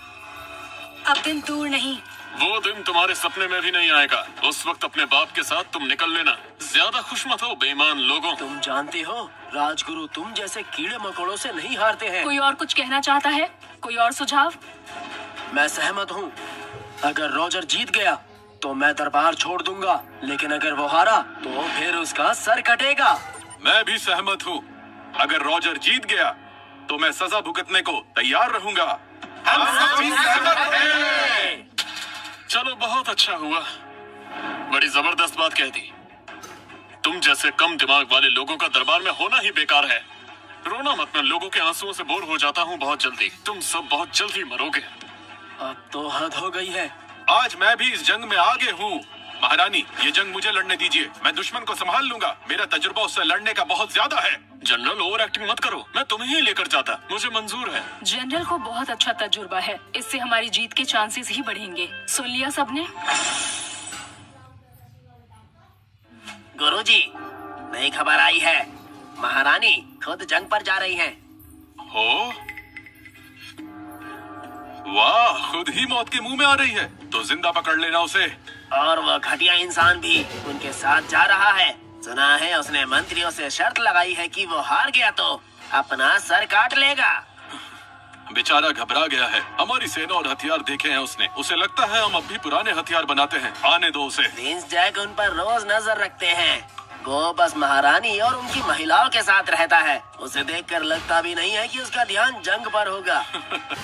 अब दिन दूर नहीं। वो दिन तुम्हारे सपने में भी नहीं आएगा। उस वक्त अपने बाप के साथ तुम निकल लेना। ज्यादा खुश मत हो बेईमान लोगों। तुम जानते हो, राजगुरु तुम जैसे कीड़े मकोड़ों से नहीं हारते हैं। कोई और कुछ कहना चाहता है? कोई और सुझाव? मैं सहमत हूँ। अगर रॉजर जीत गया तो मैं दरबार छोड़ दूंगा, लेकिन अगर वो हारा तो फिर उसका सर कटेगा। मैं भी सहमत हूँ। अगर रॉजर जीत गया तो मैं सजा भुगतने को तैयार रहूंगा। हम सभी सहमत हैं। चलो, बहुत अच्छा हुआ। बड़ी जबरदस्त बात कह दी। तुम जैसे कम दिमाग वाले लोगों का दरबार में होना ही बेकार है। रोना मत, मैं लोगों के आंसुओं से बोर हो जाता हूँ बहुत जल्दी। तुम सब बहुत जल्दी मरोगे। अब तो हद हो गई है। आज मैं भी इस जंग में आगे हूँ। महारानी, ये जंग मुझे लड़ने दीजिए। मैं दुश्मन को संभाल लूंगा। मेरा तजुर्बा उससे लड़ने का बहुत ज्यादा है। जनरल, ओवर एक्टिंग मत करो। मैं तुम्हें ही लेकर जाता, मुझे मंजूर है। जनरल को बहुत अच्छा तजुर्बा है, इससे हमारी जीत के चांसेस ही बढ़ेंगे। सुन लिया सबने? गुरुजी, नई खबर आई है। महारानी खुद जंग पर जा रही हैं। हो? वाह, खुद ही मौत के मुंह में आ रही है तो जिंदा पकड़ लेना उसे। और वो घटिया इंसान भी उनके साथ जा रहा है। सुना है उसने मंत्रियों से शर्त लगाई है कि वो हार गया तो अपना सर काट लेगा। बेचारा घबरा गया है। हमारी सेना और हथियार देखे हैं उसने। उसे लगता है हम अब भी पुराने हथियार बनाते हैं। आने दो उसे। प्रिंस जैक उन पर रोज नजर रखते हैं। वो बस महारानी और उनकी महिलाओं के साथ रहता है। उसे देखकर लगता भी नहीं है कि उसका ध्यान जंग पर होगा।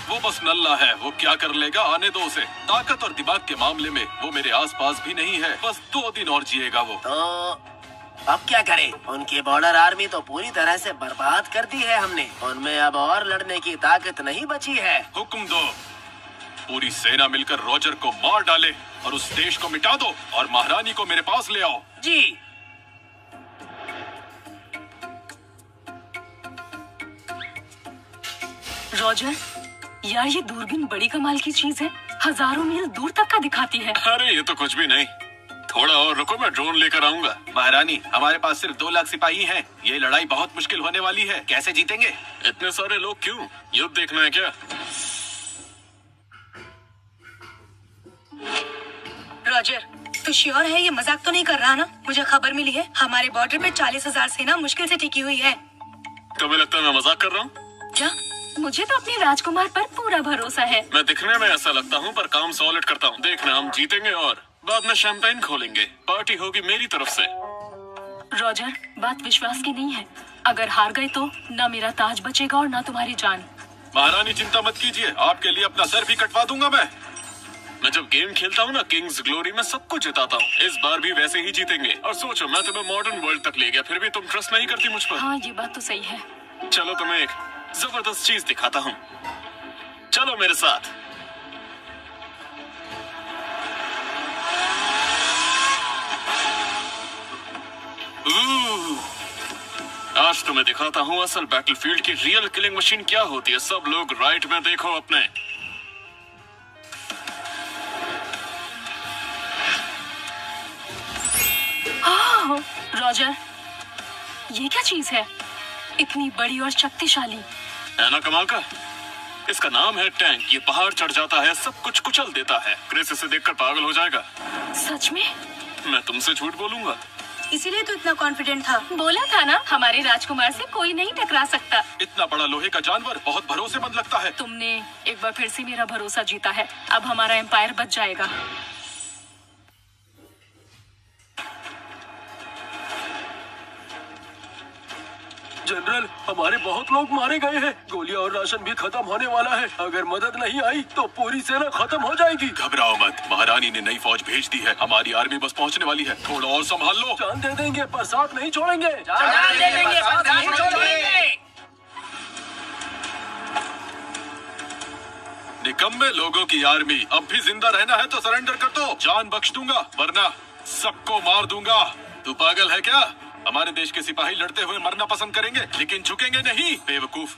वो बस नल्ला है, वो क्या कर लेगा। आने दो उसे। ताकत और दिमाग के मामले में वो मेरे आसपास भी नहीं है। बस 2 दिन और जिएगा वो। तो अब क्या करें? उनकी बॉर्डर आर्मी तो पूरी तरह से बर्बाद कर दी है हमने। उनमें अब और लड़ने की ताकत नहीं बची है। हुक्म दो, पूरी सेना मिलकर रॉजर को मार डाले और उस देश को मिटा दो और महारानी को मेरे पास ले आओ। जी। रॉजर, यार ये दूरबीन बड़ी कमाल की चीज है, हजारों मील दूर तक का दिखाती है। अरे ये तो कुछ भी नहीं, थोड़ा और रुको, मैं ड्रोन लेकर आऊंगा। महारानी, हमारे पास सिर्फ 2 लाख सिपाही हैं। ये लड़ाई बहुत मुश्किल होने वाली है, कैसे जीतेंगे? इतने सारे लोग क्यों? युद्ध देखना है क्या? रॉजर, तू श्योर है ये मजाक तो नहीं कर रहा ना? मुझे खबर मिली है हमारे बॉर्डर पे 40,000 सेना मुश्किल से टिकी हुई है। तुम्हें लगता है मैं मजाक कर रहा हूँ? क्या? मुझे तो अपने राजकुमार पर पूरा भरोसा है। मैं दिखने में ऐसा लगता हूँ पर काम सॉलिड करता हूँ। देखना, हम जीतेंगे और बाद में शैंपेन खोलेंगे। पार्टी होगी मेरी तरफ से। रॉजर, बात विश्वास की नहीं है। अगर हार गए तो न मेरा ताज बचेगा और न तुम्हारी जान। महारानी चिंता मत कीजिए, आपके लिए अपना सर भी कटवा दूंगा मैं जब गेम खेलता हूँ ना किंग्स ग्लोरी में सब कुछ जिताता हूँ। इस बार भी वैसे ही जीतेंगे। और सोचो, मैं तुम्हें मॉडर्न वर्ल्ड तक ले गया, फिर भी तुम ट्रस्ट नहीं करती मुझ पर। हाँ, ये बात तो सही है। चलो तुम्हें एक जबरदस्त चीज दिखाता हूँ, चलो मेरे साथ। आज तुम्हें दिखाता हूँ असल बैटलफील्ड की रियल किलिंग मशीन क्या होती है। सब लोग राइट में देखो अपने। रॉजर, ये क्या चीज है? इतनी बड़ी और शक्तिशाली। है ना कमाल का? इसका नाम है टैंक। ये पहाड़ चढ़ जाता है, सब कुछ कुचल देता है। क्रिस इसे देखकर पागल हो जाएगा। सच में? मैं तुमसे झूठ बोलूंगा? इसीलिए तो इतना कॉन्फिडेंट था। बोला था ना, हमारे राजकुमार से कोई नहीं टकरा सकता। इतना बड़ा लोहे का जानवर बहुत भरोसेमंद लगता है। तुमने एक बार फिर से मेरा भरोसा जीता है। अब हमारा एम्पायर बच जाएगा। जनरल, हमारे बहुत लोग मारे गए हैं। गोलियां और राशन भी खत्म होने वाला है। अगर मदद नहीं आई तो पूरी सेना खत्म हो जाएगी। घबराओ मत, महारानी ने नई फौज भेज दी है। हमारी आर्मी बस पहुंचने वाली है, थोड़ा और संभाल लो। जान दे देंगे पर साथ नहीं छोड़ेंगे। निकम्मे लोगों की आर्मी, अब भी जिंदा रहना है तो सरेंडर कर दो। जान बख्श दूंगा वरना सबको मार दूंगा। तू पागल है क्या? हमारे देश के सिपाही लड़ते हुए मरना पसंद करेंगे लेकिन झुकेंगे नहीं। बेवकूफ,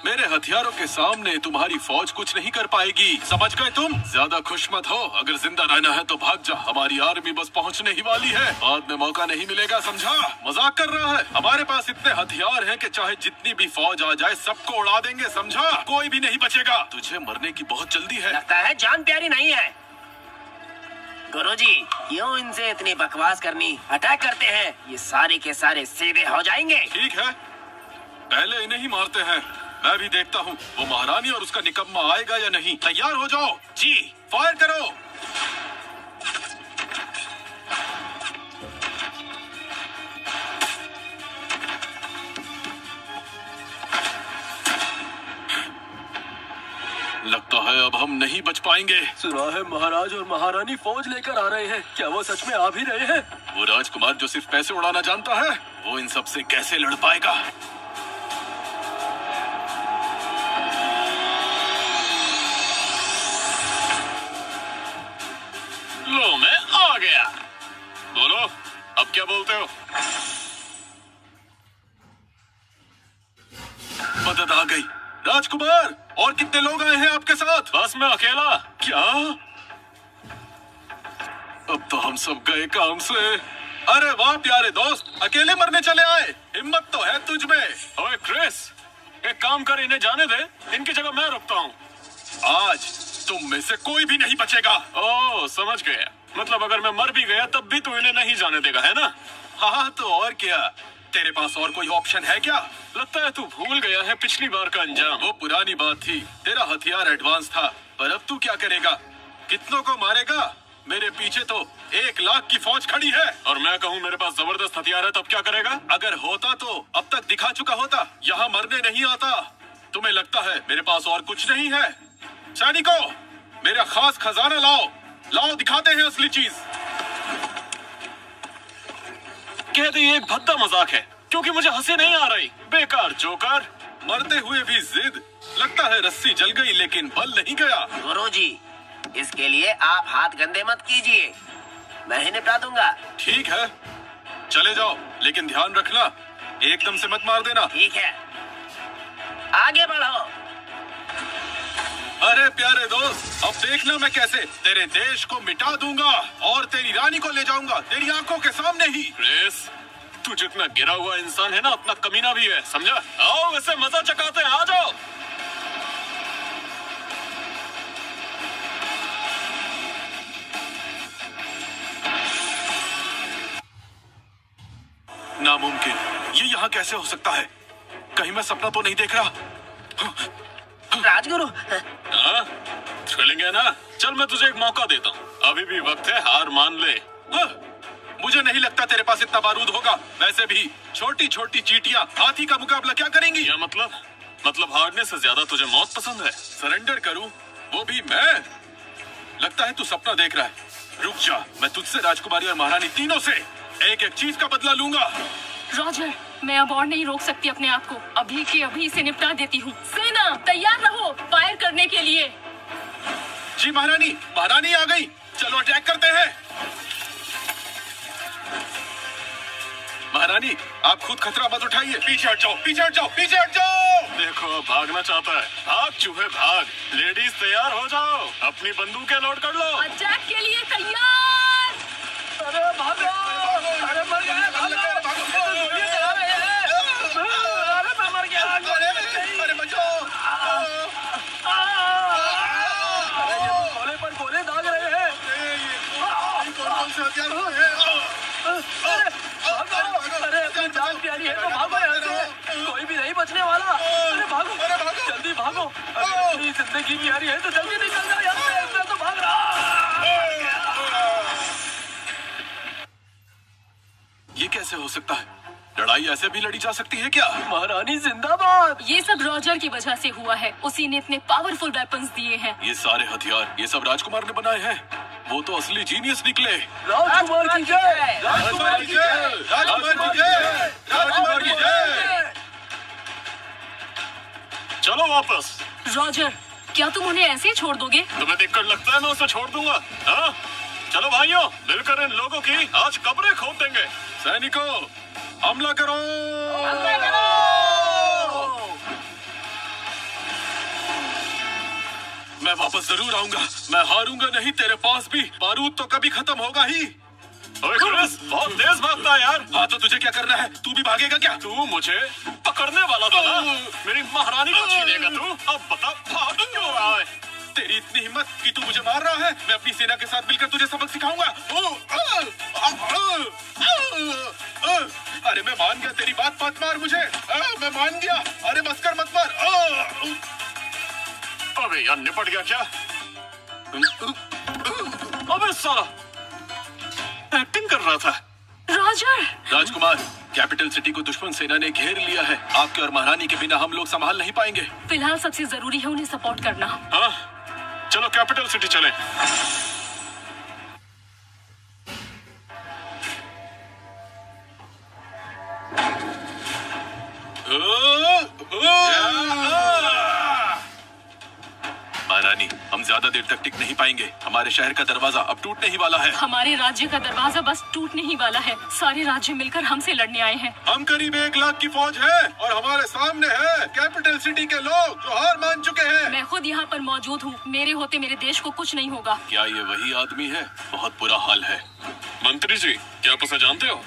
मेरे हथियारों के सामने तुम्हारी फौज कुछ नहीं कर पाएगी, समझ गए तुम? ज्यादा खुश मत हो, अगर जिंदा रहना है तो भाग जा। हमारी आर्मी बस पहुंचने ही वाली है, बाद में मौका नहीं मिलेगा, समझा? मजाक कर रहा है? हमारे पास इतने हथियार हैं कि चाहे जितनी भी फौज आ जाए सबको उड़ा देंगे, समझा? कोई भी नहीं बचेगा। तुझे मरने की बहुत जल्दी है। लगता है जान प्यारी नहीं है। गुरुजी, क्यों इनसे इतनी बकवास करनी? अटैक करते हैं, ये सारे के सारे सीधे हो जाएंगे। ठीक है, पहले इन्हें ही मारते हैं। मैं भी देखता हूँ वो महारानी और उसका निकम्मा आएगा या नहीं। तैयार हो जाओ जी, फायर करो। लगता है अब हम नहीं बच पाएंगे। सुना है महाराज और महारानी फौज लेकर आ रहे हैं। क्या वो सच में आ भी रहे हैं? वो राजकुमार जो सिर्फ पैसे उड़ाना जानता है, वो इन सब से कैसे लड़ पाएगा? लो, मैं आ गया। बोलो, अब क्या बोलते हो? मदद आ गई। राजकुमार, और कितने लोग आए हैं आपके साथ? बस मैं अकेला। क्या? अब तो हम सब गए काम से। अरे वाह प्यारे दोस्त, अकेले मरने चले आए। हिम्मत तो है तुझ में। ओए क्रिस, एक काम कर, इन्हें जाने दे, इनकी जगह मैं रुकता हूँ। आज तुम में से कोई भी नहीं बचेगा। ओह, समझ गया। मतलब अगर मैं मर भी गया तब भी तू इन्हें नहीं जाने देगा, है ना? हाँ, तो और क्या? तेरे पास और कोई ऑप्शन है क्या? लगता है तू भूल गया है पिछली बार का अंजाम। वो पुरानी बात थी, तेरा हथियार एडवांस था, पर अब तू क्या करेगा? कितनों को मारेगा? मेरे पीछे तो 1 लाख की फौज खड़ी है। और मैं कहूँ मेरे पास जबरदस्त हथियार है, तब क्या करेगा? अगर होता तो अब तक दिखा चुका होता। यहाँ मरने नहीं आता। तुम्हें लगता है मेरे पास और कुछ नहीं है? सैनिकों, मेरा खास खजाना लाओ, लाओ, दिखाते हैं असली चीज। कह दे ये एक भद्दा मजाक है, क्योंकि मुझे हंसी नहीं आ रही। बेकार जोकर। मरते हुए भी जिद। लगता है रस्सी जल गई लेकिन बल नहीं गया। गुरुजी, इसके लिए आप हाथ गंदे मत कीजिए, मैं ही निपटा दूंगा। ठीक है, चले जाओ, लेकिन ध्यान रखना एकदम से मत मार देना। ठीक है, आगे बढ़ो। अरे प्यारे दोस्त, अब देखना मैं कैसे तेरे देश को मिटा दूंगा और तेरी रानी को ले जाऊंगा तेरी आंखों के सामने ही। क्रिस, तू जितना गिरा हुआ इंसान है ना, उतना कमीना भी है, समझा? आओ इसे मजा चकाते हैं, आ जाओ। नामुमकिन, ये यहाँ कैसे हो सकता है? कहीं मैं सपना तो नहीं देख रहा? राजगुरु, हाँ, थ्रिलिंग है ना? चल मैं तुझे एक मौका देता हूँ, अभी भी वक्त है, हार मान ले। हाँ, मुझे नहीं लगता तेरे पास इतना बारूद होगा। वैसे भी छोटी छोटी चींटियां हाथी का मुकाबला क्या करेंगी? क्या मतलब हारने से ज्यादा तुझे मौत पसंद है? सरेंडर करूं, वो भी मैं? लगता है तू सपना देख रहा है। रुक जा, मैं तुझसे, राजकुमारी और महारानी तीनों से एक एक चीज का बदला लूंगा। रॉजर, मैं अब और नहीं रोक सकती अपने आप को। अभी के अभी इसे निपटा देती हूँ। सेना तैयार रहो फायर करने के लिए। जी महारानी, महारानी आ गई, चलो अटैक करते हैं। महारानी, आप खुद खतरा मत उठाइए, पीछे हट जाओ, पीछे हट जाओ, पीछे हट जाओ। देखो भागना चाहता है, भाग चूहे भाग। लेडीज तैयार हो जाओ, अपनी बंदूकें लोड कर लो। अटैक के लिए तैयार। अरे भागो, अरे मर गया, भागो, गोलियां चला रहे हैं। अरे मैं मर गया, अरे बचाओ। गोले पर गोले दाग रहे हैं। कौन से हथियार हैं? अरे अपनी जान प्यारी है तो भागो यहाँ से, कोई भी नहीं बचने वाला। अरे भागो, जल्दी भागो। अगर अपनी जिंदगी प्यारी है तो जल्दी निकल जाओ यहाँ से, मैं तो भाग रहा। ये कैसे हो सकता है? लड़ाई ऐसे भी लड़ी जा सकती है क्या? महारानी जिंदाबाद। ये सब रॉजर की वजह से हुआ है। उसी ने इतने पावरफुल वेपन्स दिए हैं। ये सारे हथियार, ये सब राजकुमार ने बनाए हैं। वो तो असली जीनियस निकले। राजकुमार की जय, राजकुमार की जय, राजकुमार की जय, राजकुमार की जय। चलो वापस। रॉजर, क्या तुम उन्हें ऐसे ही छोड़ दोगे? तुम्हें देखकर लगता है मैं उसे छोड़ दूंगा? हाँ? चलो भाइयों, मिलकर इन लोगों की आज कब्रें खोद देंगे। सैनिकों, हमला करो! मैं वापस जरूर आऊंगा, मैं हारूंगा नहीं। तेरे पास भी बारूद तो कभी खत्म होगा ही। ओए क्रिस, बहुत तेज भागता है यार। हाँ तो तुझे क्या करना है? तू भी भागेगा क्या? तू मुझे पकड़ने वाला था ना? मेरी महारानी को छीनेगा तू? अब बता भाग क्यों रहा है? तेरी इतनी हिम्मत कि तू मुझे मार रहा है? मैं अपनी सेना के साथ मिलकर तुझे सबक सिखाऊंगा। अरे मैं मान गया, तेरी बात मत मार मुझे। मैं मान गया। अरे मस्कर मत मार। अबे यार, निपट गया क्या? अबे साला, एक्टिंग कर रहा था। रॉजर! राजकुमार, कैपिटल सिटी को दुश्मन सेना ने घेर लिया है। आपके और महारानी के बिना हम लोग संभाल नहीं पाएंगे। फिलहाल सबसे जरूरी है उन्हें सपोर्ट करना। हाँ, चलो कैपिटल सिटी चलें। महारानी, हम ज्यादा देर तक टिक नहीं पाएंगे। हमारे शहर का दरवाजा अब टूटने ही वाला है। हमारे राज्य का दरवाजा बस टूटने ही वाला है। सारे राज्य मिलकर हमसे लड़ने आए हैं। हम करीब 1 लाख की फौज है और हमारे सामने है कैपिटल सिटी के लोग जो हार मान चुके हैं। मैं खुद यहाँ पर मौजूद हूँ। मेरे होते मेरे देश को कुछ नहीं होगा। क्या ये वही आदमी है? बहुत बुरा हाल है। मंत्री जी, क्या आप उसे जानते हो?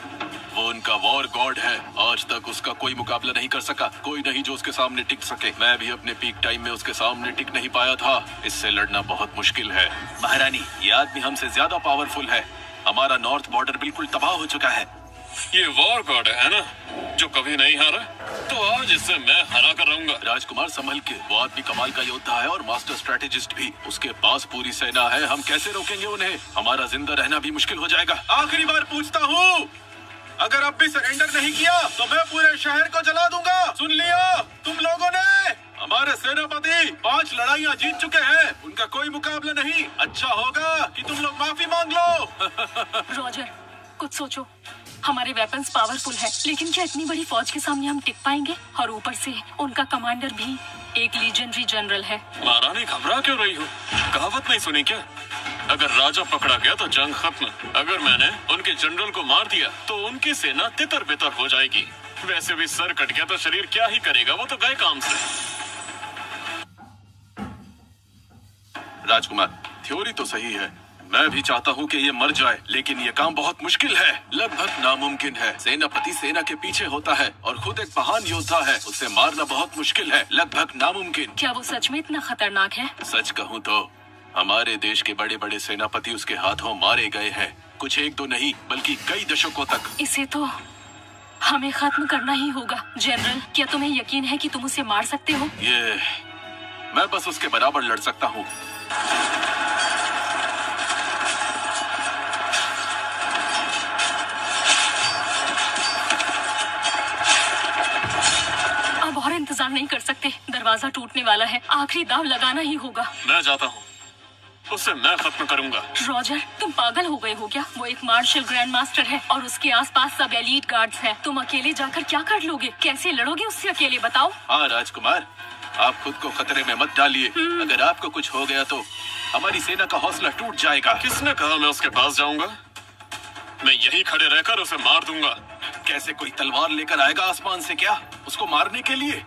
वो उनका वॉर गॉड है। आज तक उसका कोई मुकाबला नहीं कर सका। कोई नहीं जो उसके सामने टिक सके। मैं भी अपने पीक टाइम में उसके सामने टिक नहीं पाया था। इससे लड़ना बहुत मुश्किल है। महारानी, ये आदमी हमसे ज्यादा पावरफुल है। हमारा नॉर्थ बॉर्डर बिल्कुल तबाह हो चुका है। ये वॉर गॉड है ना, जो कभी नहीं हारा? तो आज इससे मैं हरा कर रहूंगा। राजकुमार संभल के, वो आदमी कमाल का योद्धा है और मास्टर स्ट्रेटेजिस्ट भी। उसके पास पूरी सेना है। हम कैसे रोकेंगे उन्हें? हमारा जिंदा रहना भी मुश्किल हो जाएगा। आखिरी बार पूछता हूँ, अगर अब भी सरेंडर नहीं किया तो मैं पूरे शहर को जला दूंगा। सुन लिया तुम लोगों ने? हमारे सेनापति 5 लड़ाइयाँ जीत चुके हैं। उनका कोई मुकाबला नहीं। अच्छा होगा कि तुम लोग माफी मांग लो। रॉजर, कुछ सोचो। हमारे वेपन्स पावरफुल है, लेकिन क्या इतनी बड़ी फौज के सामने हम टिक पाएंगे? और ऊपर से उनका कमांडर भी एक लीजेंडरी जनरल है। महारानी, घबरा क्यों रही हो? कहावत नहीं सुनी क्या? अगर राजा पकड़ा गया तो जंग खत्म। अगर मैंने उनके जनरल को मार दिया तो उनकी सेना तितर बितर हो जाएगी। वैसे भी सर कट गया तो शरीर क्या ही करेगा, वो तो गए काम से। राजकुमार, थ्योरी तो सही है। मैं भी चाहता हूँ कि ये मर जाए, लेकिन ये काम बहुत मुश्किल है, लगभग नामुमकिन है। सेनापति सेना के पीछे होता है और खुद एक महान योद्धा है। उसे मारना बहुत मुश्किल है, लगभग नामुमकिन। क्या वो सच में इतना खतरनाक है? सच कहूँ तो हमारे देश के बड़े बड़े सेनापति उसके हाथों मारे गए हैं। कुछ एक दो नहीं, बल्कि कई दशकों तक। इसे तो हमें खत्म करना ही होगा। जनरल, क्या तुम्हें यकीन है कि तुम उसे मार सकते हो? ये मैं बस उसके बराबर लड़ सकता हूँ। अब और इंतजार नहीं कर सकते। दरवाजा टूटने वाला है, आखिरी दाव लगाना ही होगा। मैं जाता हूँ, उसे मैं खत्म करूंगा। रॉजर, तुम पागल हो गए हो क्या? वो एक मार्शल ग्रैंड मास्टर है और उसके आसपास सब एलीट गार्ड्स हैं। तुम अकेले जाकर क्या कर लोगे? कैसे लड़ोगे उससे अकेले, बताओ? हाँ राजकुमार, आप खुद को खतरे में मत डालिए। अगर आपको कुछ हो गया तो हमारी सेना का हौसला टूट जाएगा। किसने कहा मैं उसके पास जाऊंगा? मैं यहीं खड़े रहकर उसे मार दूंगा। कैसे कोई तलवार लेकर आएगा आसमान से क्या, उसको मारने के लिए?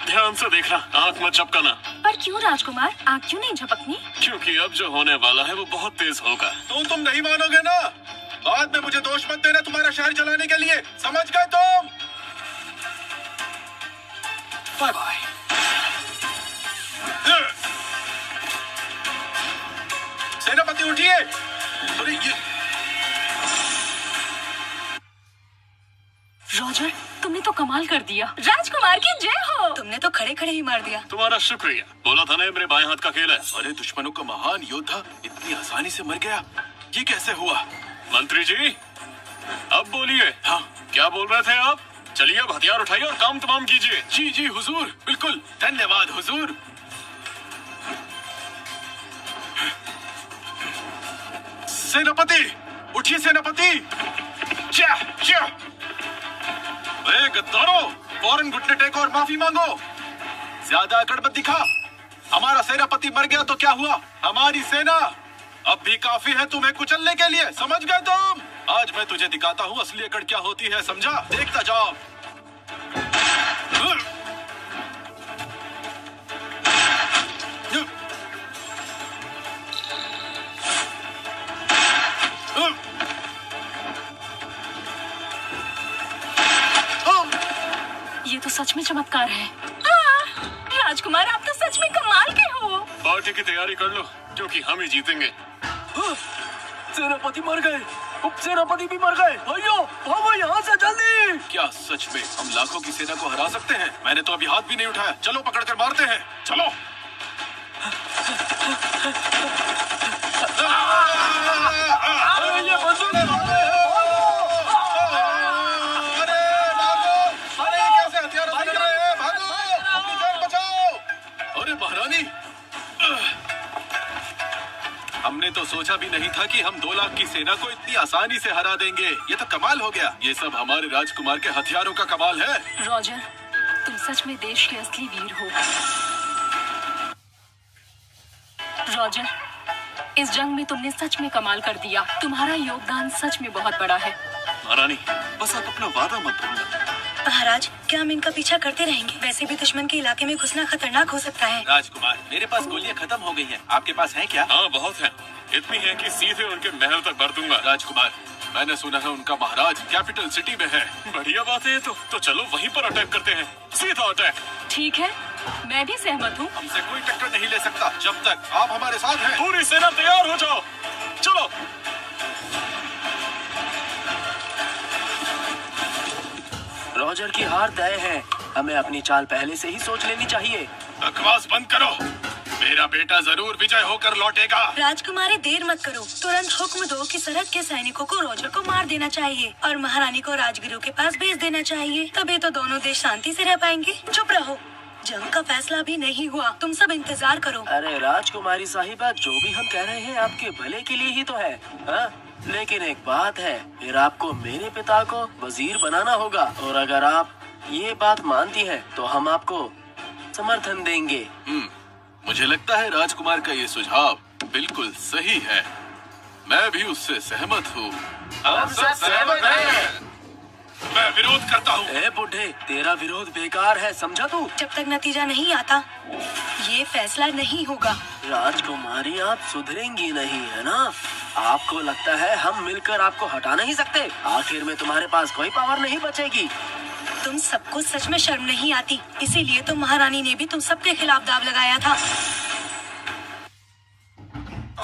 ध्यान से देखना, आंख मत झपकाना। पर क्यों राजकुमार, आँख क्यों नहीं झपकनी? क्योंकि अब जो होने वाला है वो बहुत तेज होगा। तो तुम नहीं मानोगे ना? बाद में मुझे दोष मत देना तुम्हारा शहर जलाने के लिए, समझ गए तुम? Bye bye. सेनापति उठिए। अरे ये रॉजर, तुमने तो कमाल कर दिया। राजकुमार की जय हो। तुमने तो खड़े खड़े ही मार दिया। तुम्हारा शुक्रिया। बोला था ना ये मेरे बाएं हाथ का खेल है। अरे दुश्मनों का महान योद्धा इतनी आसानी से मर गया, ये कैसे हुआ? मंत्री जी, अब बोलिए। हाँ, क्या बोल रहे थे आप? चलिए अब हथियार उठाइए और काम तमाम कीजिए। जी जी हुजूर, बिल्कुल, धन्यवाद हुजूर। सेनापति उठिए, सेनापति। गद्दारों, फौरन घुटने टेको और माफी मांगो। ज्यादा अकड़ मत दिखा। हमारा सेनापति मर गया तो क्या हुआ? हमारी सेना अब भी काफी है तुम्हें कुचलने के लिए, समझ गए तुम? आज मैं तुझे दिखाता हूँ असली अकड़ क्या होती है, समझा? देखता जाओ। ये तो सच में चमत्कार है। राजकुमार, आप तो सच में कमाल के हो। पार्टी की तैयारी कर लो, क्योंकि हम ही जीतेंगे। सेनापति मर गए, उप सेनापति भी मर गए। भाइयों, भागो यहाँ से जल्दी। क्या सच में हम लाखों की सेना को हरा सकते हैं? मैंने तो अभी हाथ भी नहीं उठाया। चलो पकड़कर मारते हैं, चलो। ये बंदूक है। अरे भागो! अरे कैसे हथियार से लड़ रहे हैं? भागो! अपनी जान बचाओ! अरे महारानी, हमने तो सोचा भी नहीं था कि हम 2 लाख की सेना को इतनी आसानी से हरा देंगे। ये तो कमाल हो गया। ये सब हमारे राजकुमार के हथियारों का कमाल है। रॉजर, तुम सच में देश के असली वीर हो। रॉजर, इस जंग में तुमने सच में कमाल कर दिया। तुम्हारा योगदान सच में बहुत बड़ा है। महारानी, बस आप अपना वादा मत भूलना। महाराज, क्या हम इनका पीछा करते रहेंगे? वैसे भी दुश्मन के इलाके में घुसना खतरनाक हो सकता है। राजकुमार, मेरे पास गोलियां खत्म हो गई हैं। आपके पास हैं क्या? हाँ, बहुत है। इतनी है कि सीधे उनके महल तक भर दूंगा। राजकुमार, मैंने सुना है उनका महाराज कैपिटल सिटी में है। बढ़िया बात है तो चलो वहीं पर अटैक करते हैं। सीधा अटैक। ठीक है, मैं भी सहमत हूँ। हमसे कोई टक्कर नहीं ले सकता जब तक आप हमारे साथ हैं। पूरी सेना तैयार हो जाओ, चलो। रॉजर की हार तय है। हमें अपनी चाल पहले से ही सोच लेनी चाहिए। बकवास बंद करो। मेरा बेटा जरूर विजय होकर लौटेगा। राजकुमारी, देर मत करो। तुरंत हुक्म दो कि सरहद के सैनिकों को रॉजर को मार देना चाहिए और महारानी को राजगुरु के पास भेज देना चाहिए। तभी तो दोनों देश शांति से रह पाएंगे। चुप रहो, जंग का फैसला भी नहीं हुआ। तुम सब इंतजार करो। अरे राजकुमारी साहिबा, जो भी हम कह रहे हैं आपके भले के लिए ही तो है। हाँ? लेकिन एक बात है, फिर आपको मेरे पिता को वजीर बनाना होगा और अगर आप ये बात मानती हैं, तो हम आपको समर्थन देंगे। मुझे लगता है राजकुमार का ये सुझाव बिल्कुल सही है। मैं भी उससे सहमत हूँ। हम सब सहमत हैं। मैं विरोध करता हूँ। ए बुढ़े, तेरा विरोध बेकार है, समझा तू? जब तक नतीजा नहीं आता ये फैसला नहीं होगा। राजकुमारी, आप सुधरेंगी नहीं, है ना? आपको लगता है हम मिलकर आपको हटा नहीं सकते? आखिर में तुम्हारे पास कोई पावर नहीं बचेगी। तुम सबको सच में शर्म नहीं आती, इसीलिए तो महारानी ने भी तुम सबके खिलाफ दाव लगाया था।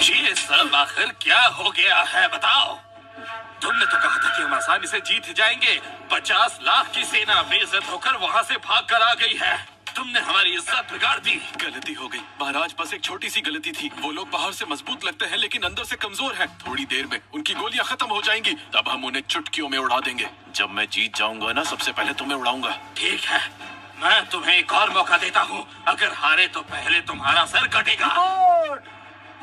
ये सब आखिर क्या हो गया है, बताओ? तुमने तो कहा था कि हम आसानी से जीत जाएंगे। 50 लाख की सेना बेइज्जत होकर वहाँ से भाग कर आ गई है। तुमने हमारी इज्जत बिगाड़ दी। गलती हो गई महाराज, बस एक छोटी सी गलती थी। वो लोग बाहर से मजबूत लगते हैं लेकिन अंदर से कमजोर हैं। थोड़ी देर में उनकी गोलियां खत्म हो जाएंगी, तब हम उन्हें चुटकियों में उड़ा देंगे। जब मैं जीत जाऊंगा ना, सबसे पहले तुम्हें उड़ाऊंगा। ठीक है, मैं तुम्हें एक और मौका देता हूँ। अगर हारे तो पहले तुम्हारा सर कटेगा।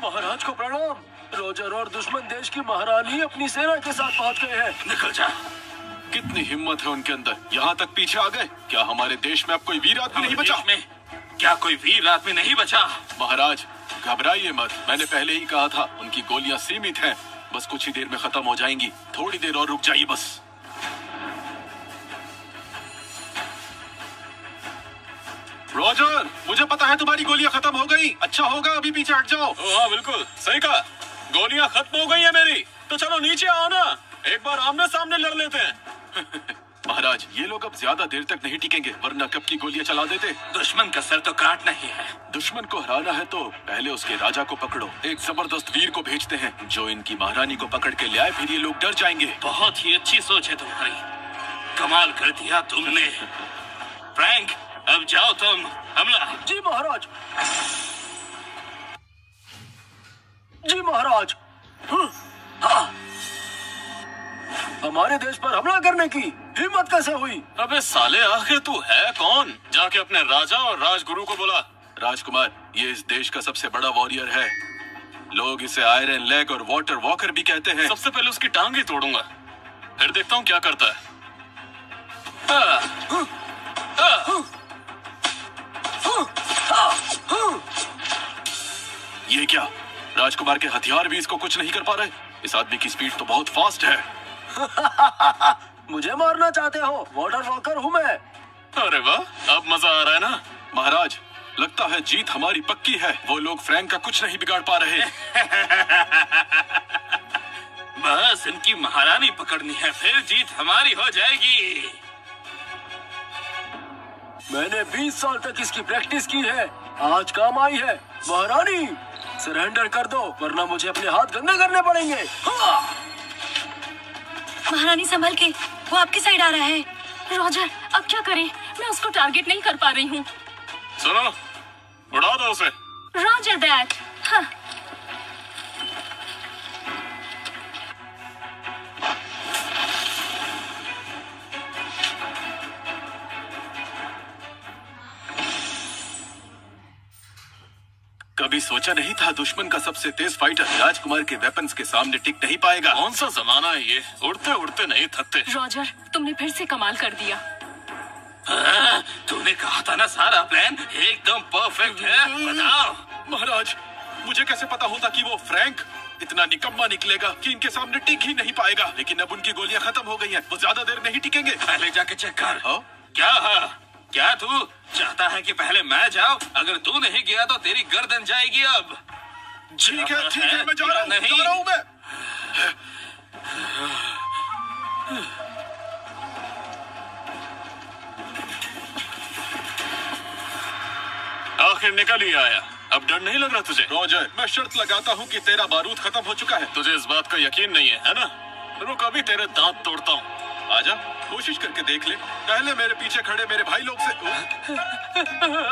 महाराज को प्रणाम। रोजर और दुश्मन देश की महारानी अपनी सेना के साथ पहुंच गए हैं। निकल जा। कितनी हिम्मत है उनके अंदर, यहाँ तक पीछे आ गए। क्या हमारे देश में अब कोई वीर आदमी नहीं बचा? क्या कोई वीर आदमी नहीं बचा? महाराज घबराइए मत, मैंने पहले ही कहा था उनकी गोलियां सीमित हैं। बस कुछ ही देर में खत्म हो जाएंगी। थोड़ी देर और रुक जाइए बस। रॉजर, मुझे पता है तुम्हारी गोलियां खत्म हो गई। अच्छा होगा अभी पीछे हट जाओ। हाँ बिल्कुल सही कहा, गोलियां खत्म हो गई है मेरी। तो चलो नीचे आओ ना, एक बार आमने सामने लड़ लेते हैं। महाराज, ये लोग अब ज्यादा देर तक नहीं टिकेंगे, वरना कब की गोलियां चला देते। दुश्मन का सर तो काटना ही है। दुश्मन को हराना है तो पहले उसके राजा को पकड़ो। एक जबरदस्त वीर को भेजते हैं जो इनकी महारानी को पकड़ के ले आए, फिर ये लोग डर जाएंगे। बहुत ही अच्छी सोच है तुम्हारी, कमाल कर दिया तुमने। फ्रैंक, अब जाओ तुम, हमला। जी महाराज। जी महाराज। हाँ। हमारे देश पर हमला करने की हिम्मत कैसे हुई? अबे साले, आखिर तू है कौन? जाके अपने राजा और राजगुरु को बोला। राजकुमार, ये इस देश का सबसे बड़ा वॉरियर है। लोग इसे आयरन लेग और वाटर वॉकर भी कहते हैं। सबसे पहले उसकी टांग ही तोड़ूंगा, फिर देखता हूँ क्या करता है। ये क्या? राजकुमार के हथियार भी इसको कुछ नहीं कर पा रहे। इस आदमी की स्पीड तो बहुत फास्ट है। मुझे मारना चाहते हो? वाटर वॉकर हूँ मैं। अरे वाह, अब मजा आ रहा है ना? महाराज, लगता है जीत हमारी पक्की है। वो लोग फ्रैंक का कुछ नहीं बिगाड़ पा रहे। बस इनकी महारानी पकड़नी है, फिर जीत हमारी हो जाएगी। मैंने 20 साल तक इसकी प्रैक्टिस की है, आज काम आई है। महारानी, सरेंडर कर दो, वरना मुझे अपने हाथ गंदे करने पड़ेंगे। महारानी संभल के, वो आपकी साइड आ रहा है। रॉजर, अब क्या करें? मैं उसको टारगेट नहीं कर पा रही हूँ। सुनो, उड़ा दो उसे। Roger that. हाँ। कभी सोचा नहीं था दुश्मन का सबसे तेज फाइटर राजकुमार के वेपन्स के सामने टिक नहीं पाएगा। कौन सा जमाना है ये, उड़ते उड़ते नहीं थकते। रॉजर, तुमने फिर से कमाल कर दिया। तूने कहा था ना सारा प्लान एकदम परफेक्ट है। बताओ महाराज, मुझे कैसे पता होता कि वो फ्रैंक इतना निकम्मा निकलेगा कि इनके सामने टिक ही नहीं पाएगा। लेकिन अब उनकी गोलियां खत्म हो गई हैं, वो ज्यादा देर नहीं टिकेंगे। पहले जाके चेक कर। क्या है? क्या तू चाहता है कि पहले मैं जाऊं? अगर तू नहीं गया तो तेरी गर्दन जाएगी। अब ठीक है, मैं जा रहा हूँ मैं। आखिर निकल ही आया। अब डर नहीं लग रहा तुझे? रॉजर, मैं शर्त लगाता हूँ कि तेरा बारूद खत्म हो चुका है। तुझे इस बात का यकीन नहीं है ना? रुक, अभी तेरे दांत तोड़ता हूँ। आजा, कोशिश करके देख ले। पहले मेरे पीछे खड़े मेरे भाई लोग से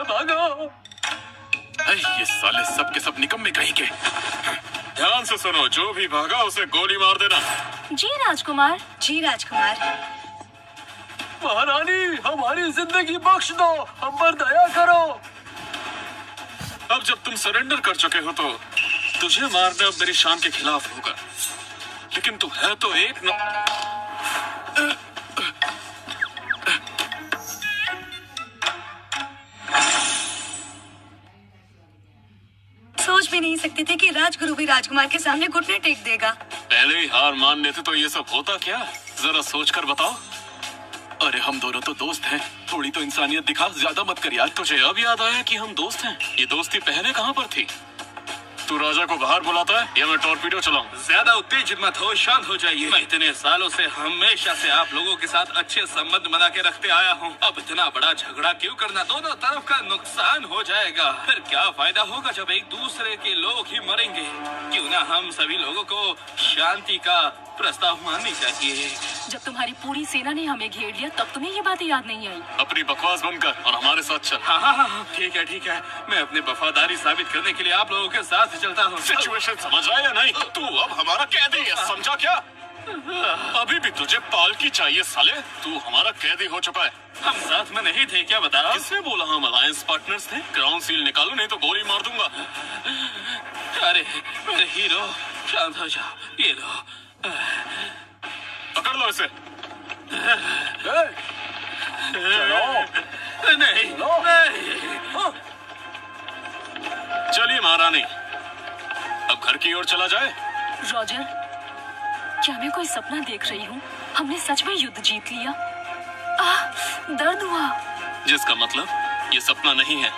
भागो। ये साले सब के सब निकम्मे कहीं के। ध्यान से सुनो, जो भी भागा उसे गोली मार देना। जी राजकुमार। जी राजकुमार। महारानी, हमारी जिंदगी बख्श दो, हम पर दया करो। अब जब तुम सरेंडर कर चुके हो तो तुझे मारना अब मेरी शान के खिलाफ होगा। लेकिन तू है तो एक न... सोच भी नहीं सकते थे कि राजगुरु भी राजकुमार के सामने घुटने टेक देगा। पहले ही हार मान लेते तो ये सब होता क्या? जरा सोच कर बताओ। अरे हम दोनों तो दोस्त हैं, थोड़ी तो इंसानियत दिखा, ज्यादा मत कर यार। तुझे अब याद आया कि हम दोस्त हैं? ये दोस्ती पहले कहाँ पर थी? तू राजा को बाहर बुलाता है या मैं टॉर्पीडो चलाऊं? ज्यादा उत्तेजित मत हो, शांत हो जाइए। मैं इतने सालों से हमेशा से आप लोगों के साथ अच्छे संबंध बना के रखते आया हूँ। अब इतना बड़ा झगड़ा क्यों करना? दोनों तरफ का नुकसान हो जाएगा। फिर क्या फायदा होगा जब एक दूसरे के लोग ही मरेंगे? क्यों ना हम सभी लोगों को शांति का प्रस्ताव माननी चाहिए। जब तुम्हारी पूरी सेना ने हमें घेर लिया तब तुम्हें ये बातें याद नहीं आई? अपनी बकवास बंद कर और हमारे साथ चल। हाँ, ठीक है। मैं अपनी वफादारी साबित करने के लिए आप लोगों के साथ चलता हूँ। सिचुएशन समझ रहा है या नहीं? तू अब हमारा कैदी है, समझा क्या? अभी भी तुझे पालकी चाहिए साले? तू हमारा कैदी हो चुका है। हम साथ में नहीं थे क्या? बताओ। किसने बोला हम अलायंस पार्टनर्स थे? क्राउन सील निकालो नहीं तो गोली मार दूंगा। अरे मेरे हीरो, शांत हो जाओ। ये लो, पकड़ लो इसे। नहीं। चलिए महारानी, अब घर की ओर चला जाए। रॉजर, क्या मैं कोई सपना देख रही हूँ? हमने सच में युद्ध जीत लिया। दर्द हुआ। जिसका मतलब ये सपना नहीं है।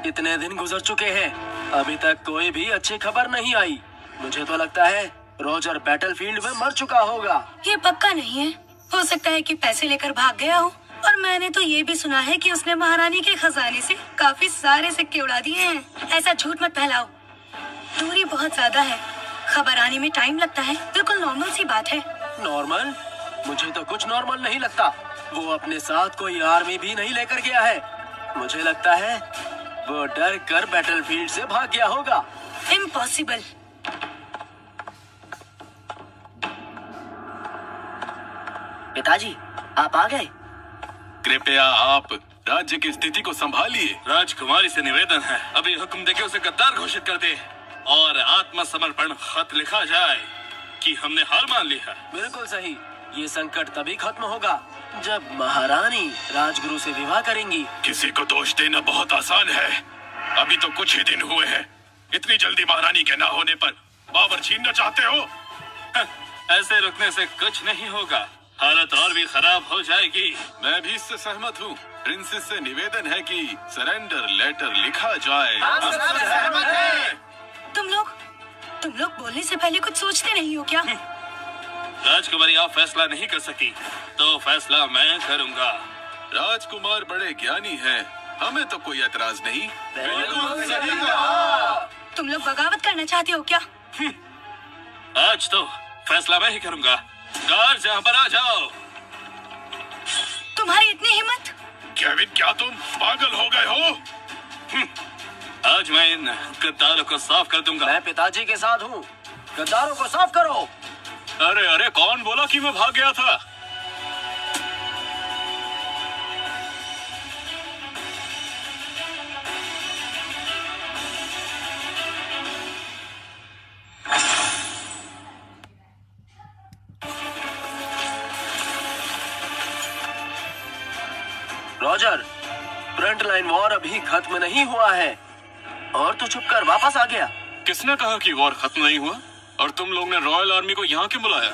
इतने दिन गुजर चुके हैं, अभी तक कोई भी अच्छी खबर नहीं आई। मुझे तो लगता है रॉजर बैटलफील्ड में मर चुका होगा। ये पक्का नहीं है, हो सकता है कि पैसे लेकर भाग गया हो। और मैंने तो ये भी सुना है कि उसने महारानी के खजाने से काफी सारे सिक्के उड़ा दिए हैं। ऐसा झूठ मत फैलाओ, दूरी बहुत ज्यादा है, खबर आने में टाइम लगता है। बिल्कुल नॉर्मल सी बात है। नॉर्मल? मुझे तो कुछ नॉर्मल नहीं लगता। वो अपने साथ कोई आर्मी भी नहीं लेकर गया है। मुझे लगता है वो डर कर बैटलफील्ड से भाग गया होगा। इम्पॉसिबल। पिताजी, आप आ गए। कृपया आप राज्य की स्थिति को संभालिए। राजकुमारी से निवेदन है, अभी हुक्म देके उसे गद्दार घोषित कर दे और आत्मसमर्पण खत लिखा जाए कि हमने हार मान ली है। बिल्कुल सही। ये संकट तभी खत्म होगा जब महारानी राजगुरु से विवाह करेंगी। किसी को दोष देना बहुत आसान है। अभी तो कुछ ही दिन हुए हैं। इतनी जल्दी महारानी के ना होने पर पावर छीनना चाहते हो? ऐसे रुकने से कुछ नहीं होगा, हालत और भी खराब हो जाएगी। मैं भी इससे सहमत हूँ। प्रिंसेस से निवेदन है कि सरेंडर लेटर लिखा जाए। तुम लोग बोलने से पहले कुछ सोचते नहीं हो क्या? राजकुमारी, आप फैसला नहीं कर सकती, तो फैसला मैं करूँगा। राजकुमार बड़े ज्ञानी हैं, हमें तो कोई एतराज नहीं। तुम लोग बगावत करना चाहते हो क्या? आज तो फैसला मैं ही करूँगा। गार्ड, यहाँ पर आ जाओ। तुम्हारी इतनी हिम्मत? केविन, क्या तुम पागल हो गए हो? आज मैं इन गद्दारों को साफ कर दूंगा। मैं पिताजी के साथ हूँ, गद्दारों को साफ करो। अरे कौन बोला कि मैं भाग गया था? रॉजर, फ्रंट लाइन वॉर अभी खत्म नहीं हुआ है और तू चुप कर वापस आ गया। किसने कहा कि वॉर खत्म नहीं हुआ? और तुम लोग ने रॉयल आर्मी को यहाँ क्यों बुलाया?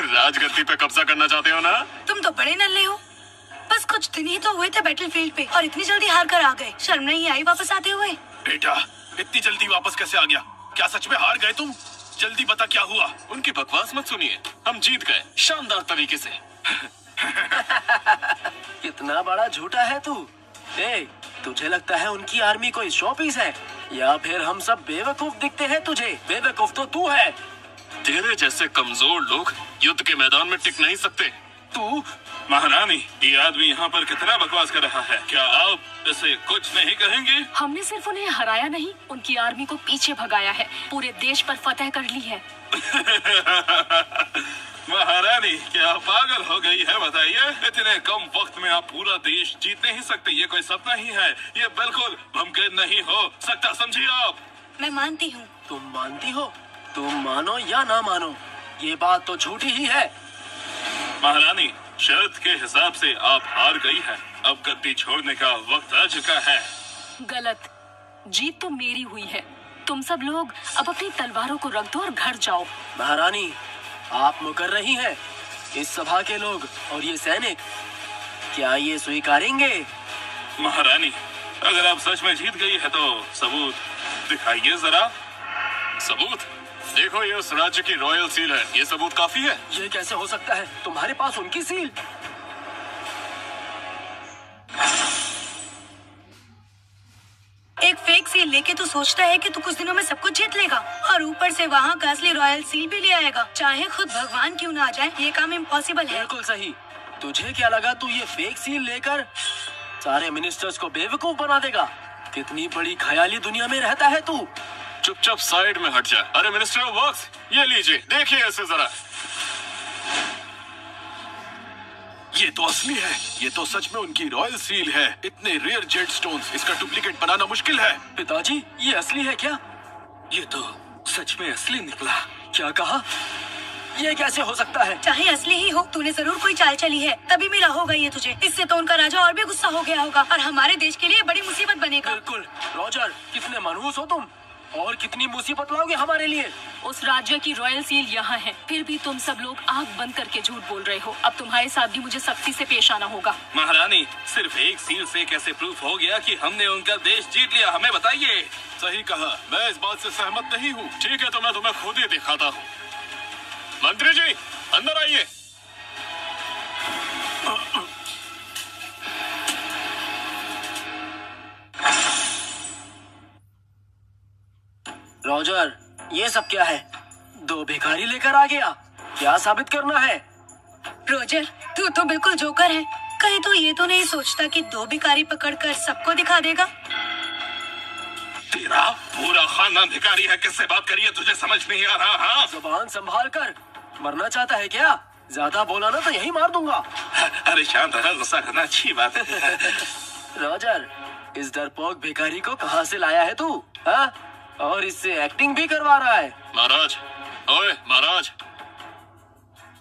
राजगद्दी पे कब्जा करना चाहते हो ना? तुम तो बड़े नल्ले हो। बस कुछ दिन ही तो हुए थे बैटलफील्ड पे और इतनी जल्दी हार कर आ गए। शर्म नहीं आई वापस आते हुए? बेटा, इतनी जल्दी वापस कैसे आ गया? क्या सच में हार गए तुम? जल्दी बता क्या हुआ। उनकी बकवास मत सुनिए, हम जीत गए शानदार तरीके से। कितना बड़ा झूठा है तू। तुझे लगता है उनकी आर्मी कोई शो पीस है या फिर हम सब बेवकूफ दिखते हैं तुझे? बेवकूफ तो तू है। तेरे जैसे कमजोर लोग युद्ध के मैदान में टिक नहीं सकते। तू महारानी, ये आदमी यहाँ पर कितना बकवास कर रहा है, क्या आप इसे कुछ नहीं कहेंगे? हमने सिर्फ उन्हें हराया नहीं, उनकी आर्मी को पीछे भगाया है, पूरे देश पर फतह कर ली है। महारानी, क्या पागल हो गई है? बताइए, इतने कम वक्त में आप पूरा देश जीत नहीं सकते। ये कोई सपना ही है, ये बिल्कुल मुमकिन नहीं हो सकता, समझिए आप। मैं मानती हूँ। तुम मानती हो? तुम मानो या ना मानो, ये बात तो झूठी ही है। महारानी, शर्त के हिसाब से आप हार गई हैं। अब गद्दी छोड़ने का वक्त आ चुका है। गलत। जीत तो मेरी हुई है। तुम सब लोग अब अपनी तलवारों को रख दो और घर जाओ। महारानी, आप मुकर रही हैं। इस सभा के लोग और ये सैनिक क्या ये स्वीकारेंगे? महारानी, अगर आप सच में जीत गई है तो सबूत दिखाइए जरा। सबूत? देखो, ये उस राज्य की रॉयल सील है। ये सबूत काफी है। ये कैसे हो सकता है? तुम्हारे पास उनकी सील? एक फेक सील लेके तू सोचता है कि तू कुछ दिनों में सब कुछ जीत लेगा और ऊपर से वहाँ का असली रॉयल सील भी ले आएगा। चाहे खुद भगवान क्यों ना आ जाए, ये काम इम्पॉसिबल है। बिल्कुल सही। तुझे क्या लगा तू ये फेक सील लेकर सारे मिनिस्टर्स को बेवकूफ बना देगा? कितनी बड़ी ख्याली दुनिया में रहता है तू। चुपचाप साइड में हट जा। अरे मिनिस्टर ऑफ वर्क्स, ये लीजिए, देखिए इसे जरा। ये तो असली है। ये तो सच में उनकी रॉयल सील है। इतने रेयर जेड स्टोन्स, इसका डुप्लीकेट बनाना मुश्किल है। पिताजी, ये असली है क्या? ये तो सच में असली निकला। क्या कहा? ये कैसे हो सकता है? चाहे असली ही हो, तूने जरूर कोई चाल चली है, तभी मिला होगा ये तुझे। इससे तो उनका राजा और भी गुस्सा हो गया होगा और हमारे देश के लिए बड़ी मुसीबत बनेगा। बिल्कुल। रॉजर, कितने मनहूस हो तुम और कितनी मुसीबत लाओगे हमारे लिए। उस राज्य की रॉयल सील यहाँ है, फिर भी तुम सब लोग आंख बंद करके झूठ बोल रहे हो। अब तुम्हारे साथ भी मुझे सख्ती से पेश आना होगा। महारानी, सिर्फ एक सील से कैसे प्रूफ हो गया कि हमने उनका देश जीत लिया? हमें बताइए। सही कहा, मैं इस बात से सहमत नहीं हूँ। ठीक है, तो मैं तुम्हें खुद ही दिखाता हूँ। मंत्री जी, अंदर आइए। रॉजर, ये सब क्या है? दो भिखारी लेकर आ गया। क्या साबित करना है? रोजर, तू तो बिल्कुल जोकर है। कहीं तो ये तो नहीं सोचता कि दो भिखारी पकड़कर सबको दिखा देगा। तेरा पूरा खानदान भिखारी है। किससे बात करिए, तुझे समझ नहीं आ रहा? हाँ, जुबान संभाल कर। मरना चाहता है क्या? ज्यादा बोला ना तो यही मार दूंगा। अरे शांत रह, गुस्सा करना अच्छी बात है। रॉजर, इस डरपोक भिखारी को कहाँ से लाया है तू? हाँ? और इससे एक्टिंग भी करवा रहा है। महाराज, ओए महाराज,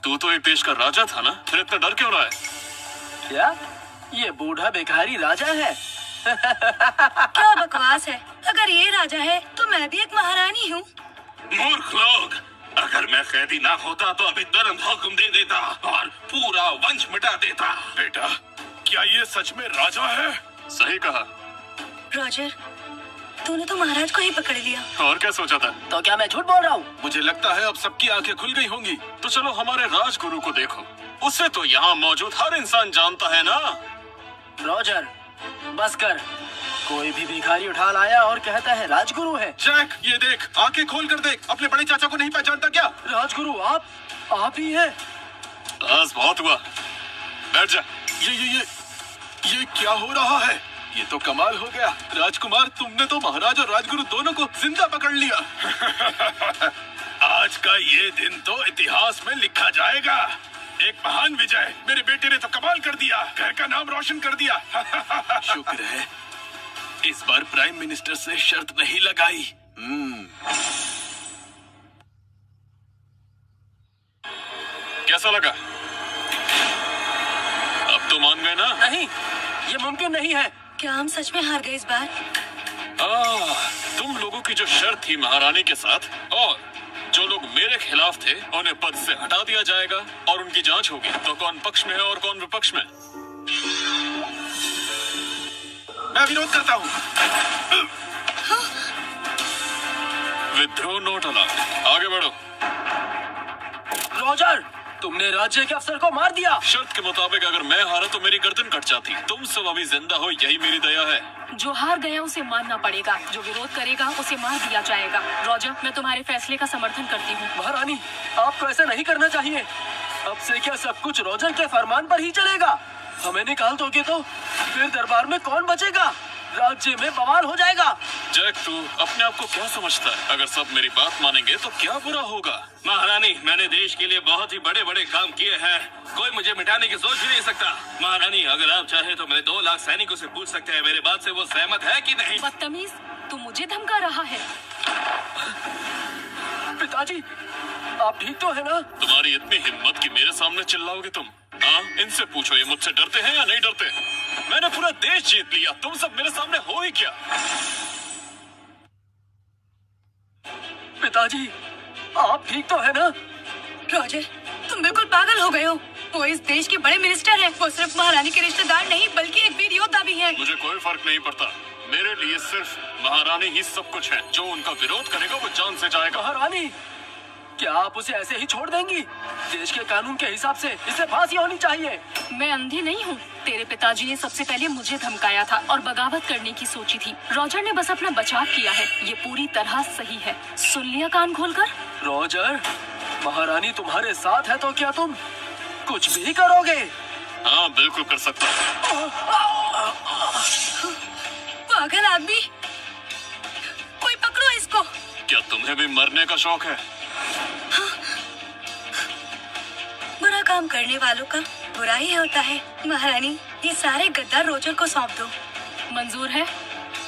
तू तो एक देश का राजा था ना, फिर इतना डर क्यों रहा है? क्या ये बूढ़ा भिखारी राजा है? क्या बकवास है। अगर ये राजा है तो मैं भी एक महारानी हूँ। मूर्ख लोग, अगर मैं कैदी ना होता तो अभी तुरंत हुक्म दे देता और पूरा वंश मिटा देता। बेटा, क्या ये सच में राजा है? सही कहा। रॉजर, तूने तो महाराज को ही पकड़ लिया। और क्या सोचा था? तो क्या मैं झूठ बोल रहा हूँ? मुझे लगता है अब सबकी आंखें खुल गई होंगी। तो चलो हमारे राजगुरु को देखो। उसे तो यहाँ मौजूद हर इंसान जानता है ना। रॉजर, बस कर। कोई भी भिखारी उठा लाया और कहता है राजगुरु है। जैक, ये देख, आंखें खोल कर देख। अपने बड़े चाचा को नहीं पहचानता क्या? राजगुरु आप ही हैं? बस बहुत हुआ, बैठ जा। ये क्या हो रहा है? ये तो कमाल हो गया। राजकुमार, तुमने तो महाराज और राजगुरु दोनों को जिंदा पकड़ लिया। आज का ये दिन तो इतिहास में लिखा जाएगा। एक महान विजय। मेरे बेटे ने तो कमाल कर दिया, घर का नाम रोशन कर दिया। शुक्र है इस बार प्राइम मिनिस्टर से शर्त नहीं लगाई। कैसा लगा? अब तो मान गए ना? नहीं, ये मुमकिन नहीं है। क्या हम सच में हार गए इस बार? तुम लोगों की जो शर्त थी महारानी के साथ, और जो लोग मेरे खिलाफ थे उन्हें पद से हटा दिया जाएगा और उनकी जांच होगी तो कौन पक्ष में है और कौन विपक्ष में। मैं विरोध करता हूँ। विद्रोह नोट अलाउड। आगे बढ़ो। रॉजर, तुमने राज्य के अफसर को मार दिया। शर्त के मुताबिक अगर मैं हारा तो मेरी गर्दन कट जाती। तुम सब अभी जिंदा हो, यही मेरी दया है। जो हार गया उसे मानना पड़ेगा, जो विरोध करेगा उसे मार दिया जाएगा। रॉजर, मैं तुम्हारे फैसले का समर्थन करती हूँ। महारानी, आपको ऐसा नहीं करना चाहिए। अब से क्या सब कुछ रॉजर के फरमान पर ही चलेगा? हमें निकाल दोगे तो फिर दरबार में कौन बचेगा? राज्य में बवाल हो जाएगा। जैक, तू अपने आप को क्या समझता है? अगर सब मेरी बात मानेंगे तो क्या बुरा होगा? महारानी, मैंने देश के लिए बहुत ही बड़े बड़े काम किए हैं। कोई मुझे मिटाने की सोच भी नहीं सकता। महारानी, अगर आप चाहे तो मेरे 2 लाख सैनिकों से पूछ सकते हैं मेरे बात से वो सहमत है कि नहीं। बदतमीज, तू मुझे धमका रहा है। पिताजी, आप ठीक तो है ना? तुम्हारी इतनी हिम्मत कि मेरे सामने चिल्लाओगे तुम? हाँ, इनसे पूछो ये मुझसे डरते हैं या नहीं डरते। मैंने पूरा देश जीत लिया, तुम सब मेरे सामने हो ही क्या? पिताजी, आप ठीक तो है ना? रॉजर, तुम बिल्कुल पागल हो गए हो। वो इस देश के बड़े मिनिस्टर हैं। वो सिर्फ महारानी के रिश्तेदार नहीं बल्कि एक वीर योद्धा भी है। मुझे कोई फर्क नहीं पड़ता, मेरे लिए सिर्फ महारानी ही सब कुछ है। जो उनका विरोध करेगा वो जान से जाएगा। महारानी, क्या आप उसे ऐसे ही छोड़ देंगी? देश के कानून के हिसाब से इसे फांसी होनी चाहिए। मैं अंधी नहीं हूँ। तेरे पिताजी ने सबसे पहले मुझे धमकाया था और बगावत करने की सोची थी। रॉजर ने बस अपना बचाव किया है। ये पूरी तरह सही है। सुन लिया कान खोलकर? रॉजर, महारानी तुम्हारे साथ है तो क्या तुम कुछ भी करोगे? हाँ, बिल्कुल कर सकता हूँ। पागल आदमी, कोई पकड़ो इसको। क्या तुम्हें भी मरने का शौक है? बुरा काम करने वालों का बुरा ही होता है। महारानी, ये सारे गद्दार रॉजर को सौंप दो। मंजूर है?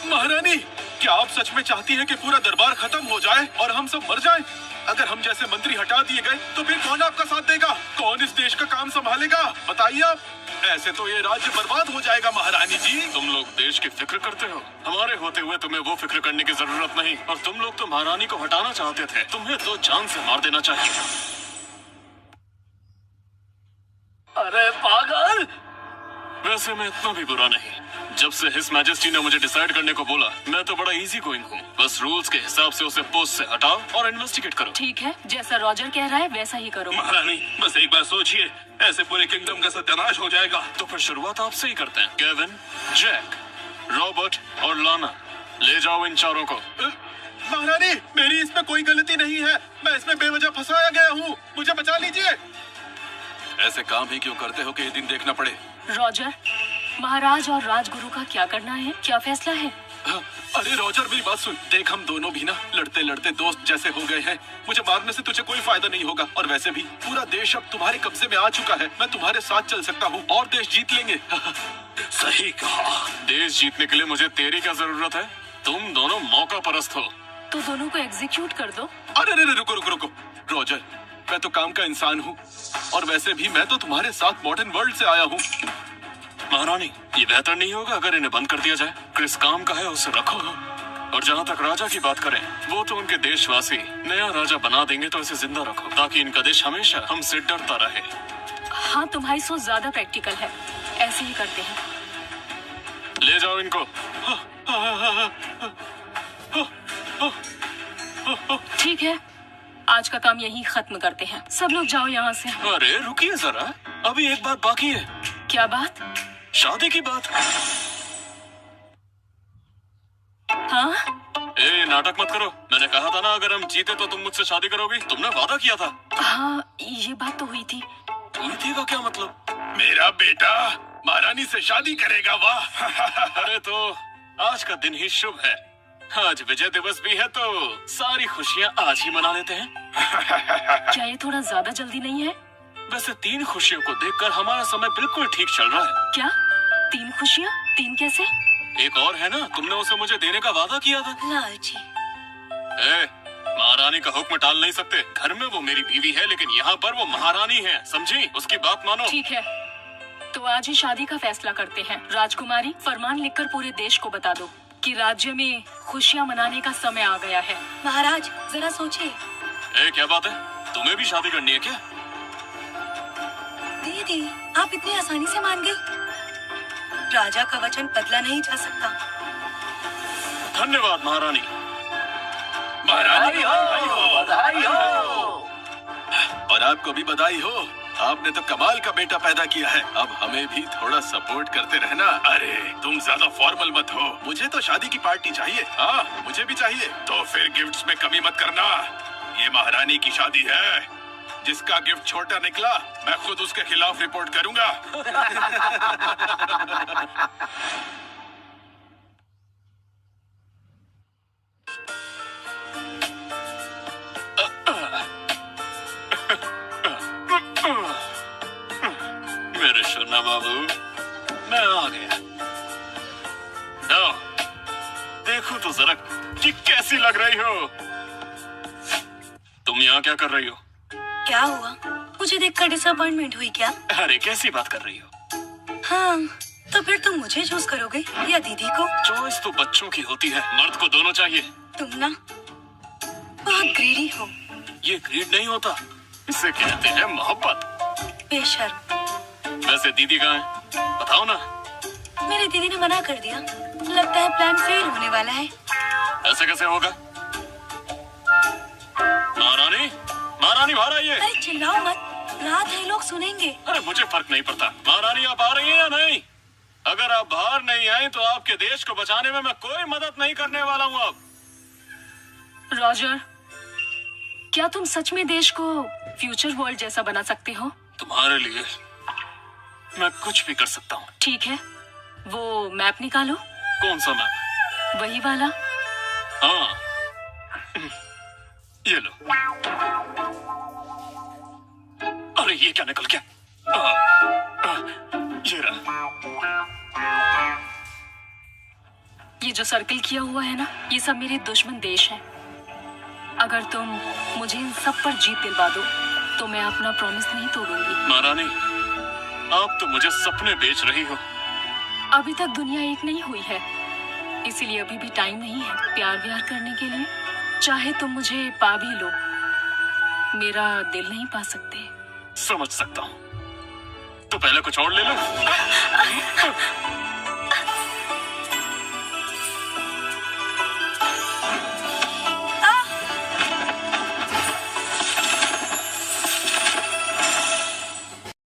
महारानी, क्या आप सच में चाहती हैं कि पूरा दरबार खत्म हो जाए और हम सब मर जाएं? अगर हम जैसे मंत्री हटा दिए गए तो फिर कौन आपका साथ देगा? कौन इस देश का काम संभालेगा? बताइए आप। ऐसे तो ये राज्य बर्बाद हो जाएगा महारानी जी। तुम लोग देश की फिक्र करते हो, हमारे होते हुए तुम्हें वो फिक्र करने की जरूरत नहीं। और तुम लोग तो महारानी को हटाना चाहते थे, तुम्हें तो जान से मार देना चाहिए। अरे पागल! वैसे मैं इतना भी बुरा नहीं। जब से हिज मैजेस्टी ने मुझे डिसाइड करने को बोला, मैं तो बड़ा इजी गोइंग हूँ। बस रूल्स के हिसाब से उसे पोस्ट से हटाओ और इन्वेस्टिगेट करो। ठीक है, जैसा रॉजर कह रहा है वैसा ही करो। महारानी, बस एक बार सोचिए, ऐसे पूरे किंगडम का सत्यानाश हो जाएगा। तो फिर शुरुआत आपसे ही करते हैं। केविन, जैक, रॉबर्ट और लाना, ले जाओ इन चारों को। महारानी, मेरी इसमें कोई गलती नहीं है। मैं इसमें बेवजह फंसाया गया हूँ, मुझे बचा लीजिए। ऐसे काम ही क्यों करते हो कि ये दिन देखना पड़े? रॉजर, महाराज और राजगुरु का क्या करना है? क्या फैसला है? अरे रॉजर, मेरी बात सुन। देख, हम दोनों भी ना लड़ते लड़ते दोस्त जैसे हो गए हैं। मुझे मारने से तुझे कोई फायदा नहीं होगा। और वैसे भी पूरा देश अब तुम्हारे कब्जे में आ चुका है। मैं तुम्हारे साथ चल सकता हूँ और देश जीत लेंगे। सही कहा। देश जीतने के लिए मुझे तेरी क्या जरूरत है? तुम दोनों मौका परस्त हो। तो दोनों को एग्जीक्यूट कर दो। अरे रुको रुको रुको। रॉजर, मैं तो काम का इंसान हूँ और वैसे भी मैं तो तुम्हारे साथ मॉडर्न वर्ल्ड से आया हूँ। महारानी, ये बेहतर नहीं होगा अगर इन्हें बंद कर दिया जाए? क्रिस काम का है, उसे रखो। और जहाँ तक राजा की बात करें, वो तो उनके देशवासी नया राजा बना देंगे, तो इसे जिंदा रखो ताकि इनका देश हमेशा हमसे डरता रहे। हाँ, तुम्हारी सोच ज्यादा प्रैक्टिकल है। ऐसे ही करते हैं। ले जाओ इनको। ठीक है, आज का काम यही खत्म करते हैं। सब लोग जाओ यहाँ से। अरे रुकिए जरा, अभी एक बात बाकी है। क्या बात? शादी की बात। हाँ? ए, नाटक मत करो। मैंने कहा था ना, अगर हम जीते तो तुम मुझसे शादी करोगी। तुमने वादा किया था। हाँ, ये बात तो हुई थी। हुई थी का क्या मतलब? मेरा बेटा महारानी से शादी करेगा? वाह। अरे तो आज का दिन ही शुभ है। आज विजय दिवस भी है, तो सारी खुशियाँ आज ही मना लेते हैं। क्या ये थोड़ा ज्यादा जल्दी नहीं है? वैसे 3 खुशियों को देखकर हमारा समय बिल्कुल ठीक चल रहा है। क्या 3 खुशियाँ? 3 कैसे? एक और है ना, तुमने उसे मुझे देने का वादा किया था। लालची। महारानी का हुक्म टाल नहीं सकते। घर में वो मेरी बीवी है, लेकिन यहाँ पर वो महारानी है, समझी? उसकी बात मानो। ठीक है, तो आज ही शादी का फैसला करते हैं। राजकुमारी, फरमान लिखकर पूरे देश को बता दो कि राज्य में खुशियाँ मनाने का समय आ गया है। महाराज, जरा सोचिए। क्या बात है? तुम्हें भी शादी करनी है क्या? दीदी, आप इतनी आसानी से मान गई? राजा का वचन बदला नहीं जा सकता। धन्यवाद महारानी। महारानी, बधाई हो। और आपको भी बधाई हो। आपने तो कमाल का बेटा पैदा किया है। अब हमें भी थोड़ा सपोर्ट करते रहना। अरे तुम ज्यादा फॉर्मल मत हो। मुझे तो शादी की पार्टी चाहिए। हाँ, मुझे भी चाहिए। तो फिर गिफ्ट्स में कमी मत करना। ये महारानी की शादी है। जिसका गिफ्ट छोटा निकला, मैं खुद उसके खिलाफ रिपोर्ट करूंगा। मेरे सोना बाबू, मैं आ गया। आओ, देखो तो जरा कि कैसी लग रही हो। तुम यहाँ क्या कर रही हो? क्या हुआ? मुझे देखकर डिसअपॉइंटमेंट हुई क्या? अरे कैसी बात कर रही हो? हाँ, तो फिर तुम मुझे चूज करोगे या दीदी को? चॉइस तो बच्चों की होती है, मर्द को दोनों चाहिए। तुम ना बहुत ग्रीडी हो। ये ग्रीड नहीं होता, इसे कहते हैं मोहब्बत। बेशर्म। वैसे दीदी कहाँ है? बताओ ना। मेरी दीदी ने मना कर दिया। लगता है प्लान फेल होने वाला है। ऐसे कैसे होगा? महारानी, महारानी बाहर आइए। अरे चिल्लाओ मत, रात है, लोग सुनेंगे। अरे मुझे फर्क नहीं पड़ता। महारानी आप आ रही हैं या नहीं? अगर आप बाहर नहीं आए तो आपके देश को बचाने में मैं कोई मदद नहीं करने वाला हूँ। अब रॉजर, क्या तुम सच में देश को फ्यूचर वर्ल्ड जैसा बना सकते हो? तुम्हारे लिए मैं कुछ भी कर सकता हूँ। ठीक है, वो मैप निकालो। कौन सा मैप? वही वाला। हाँ, ये लो। अरे ये क्या निकल गया? ये रहा। ये जो सर्कल किया हुआ है ना, ये सब मेरे दुश्मन देश हैं। अगर तुम मुझे इन सब पर जीत दिलवा दो तो मैं अपना प्रॉमिस नहीं तोड़ूंगी। महारानी, आप तो मुझे सपने बेच रही हो। अभी तक दुनिया एक नहीं हुई है, इसीलिए अभी भी टाइम नहीं है प्यार व्यार करने के लिए। चाहे तुम मुझे पा भी लो, मेरा दिल नहीं पा सकते। समझ सकता हूँ, तो पहले कुछ और ले लो।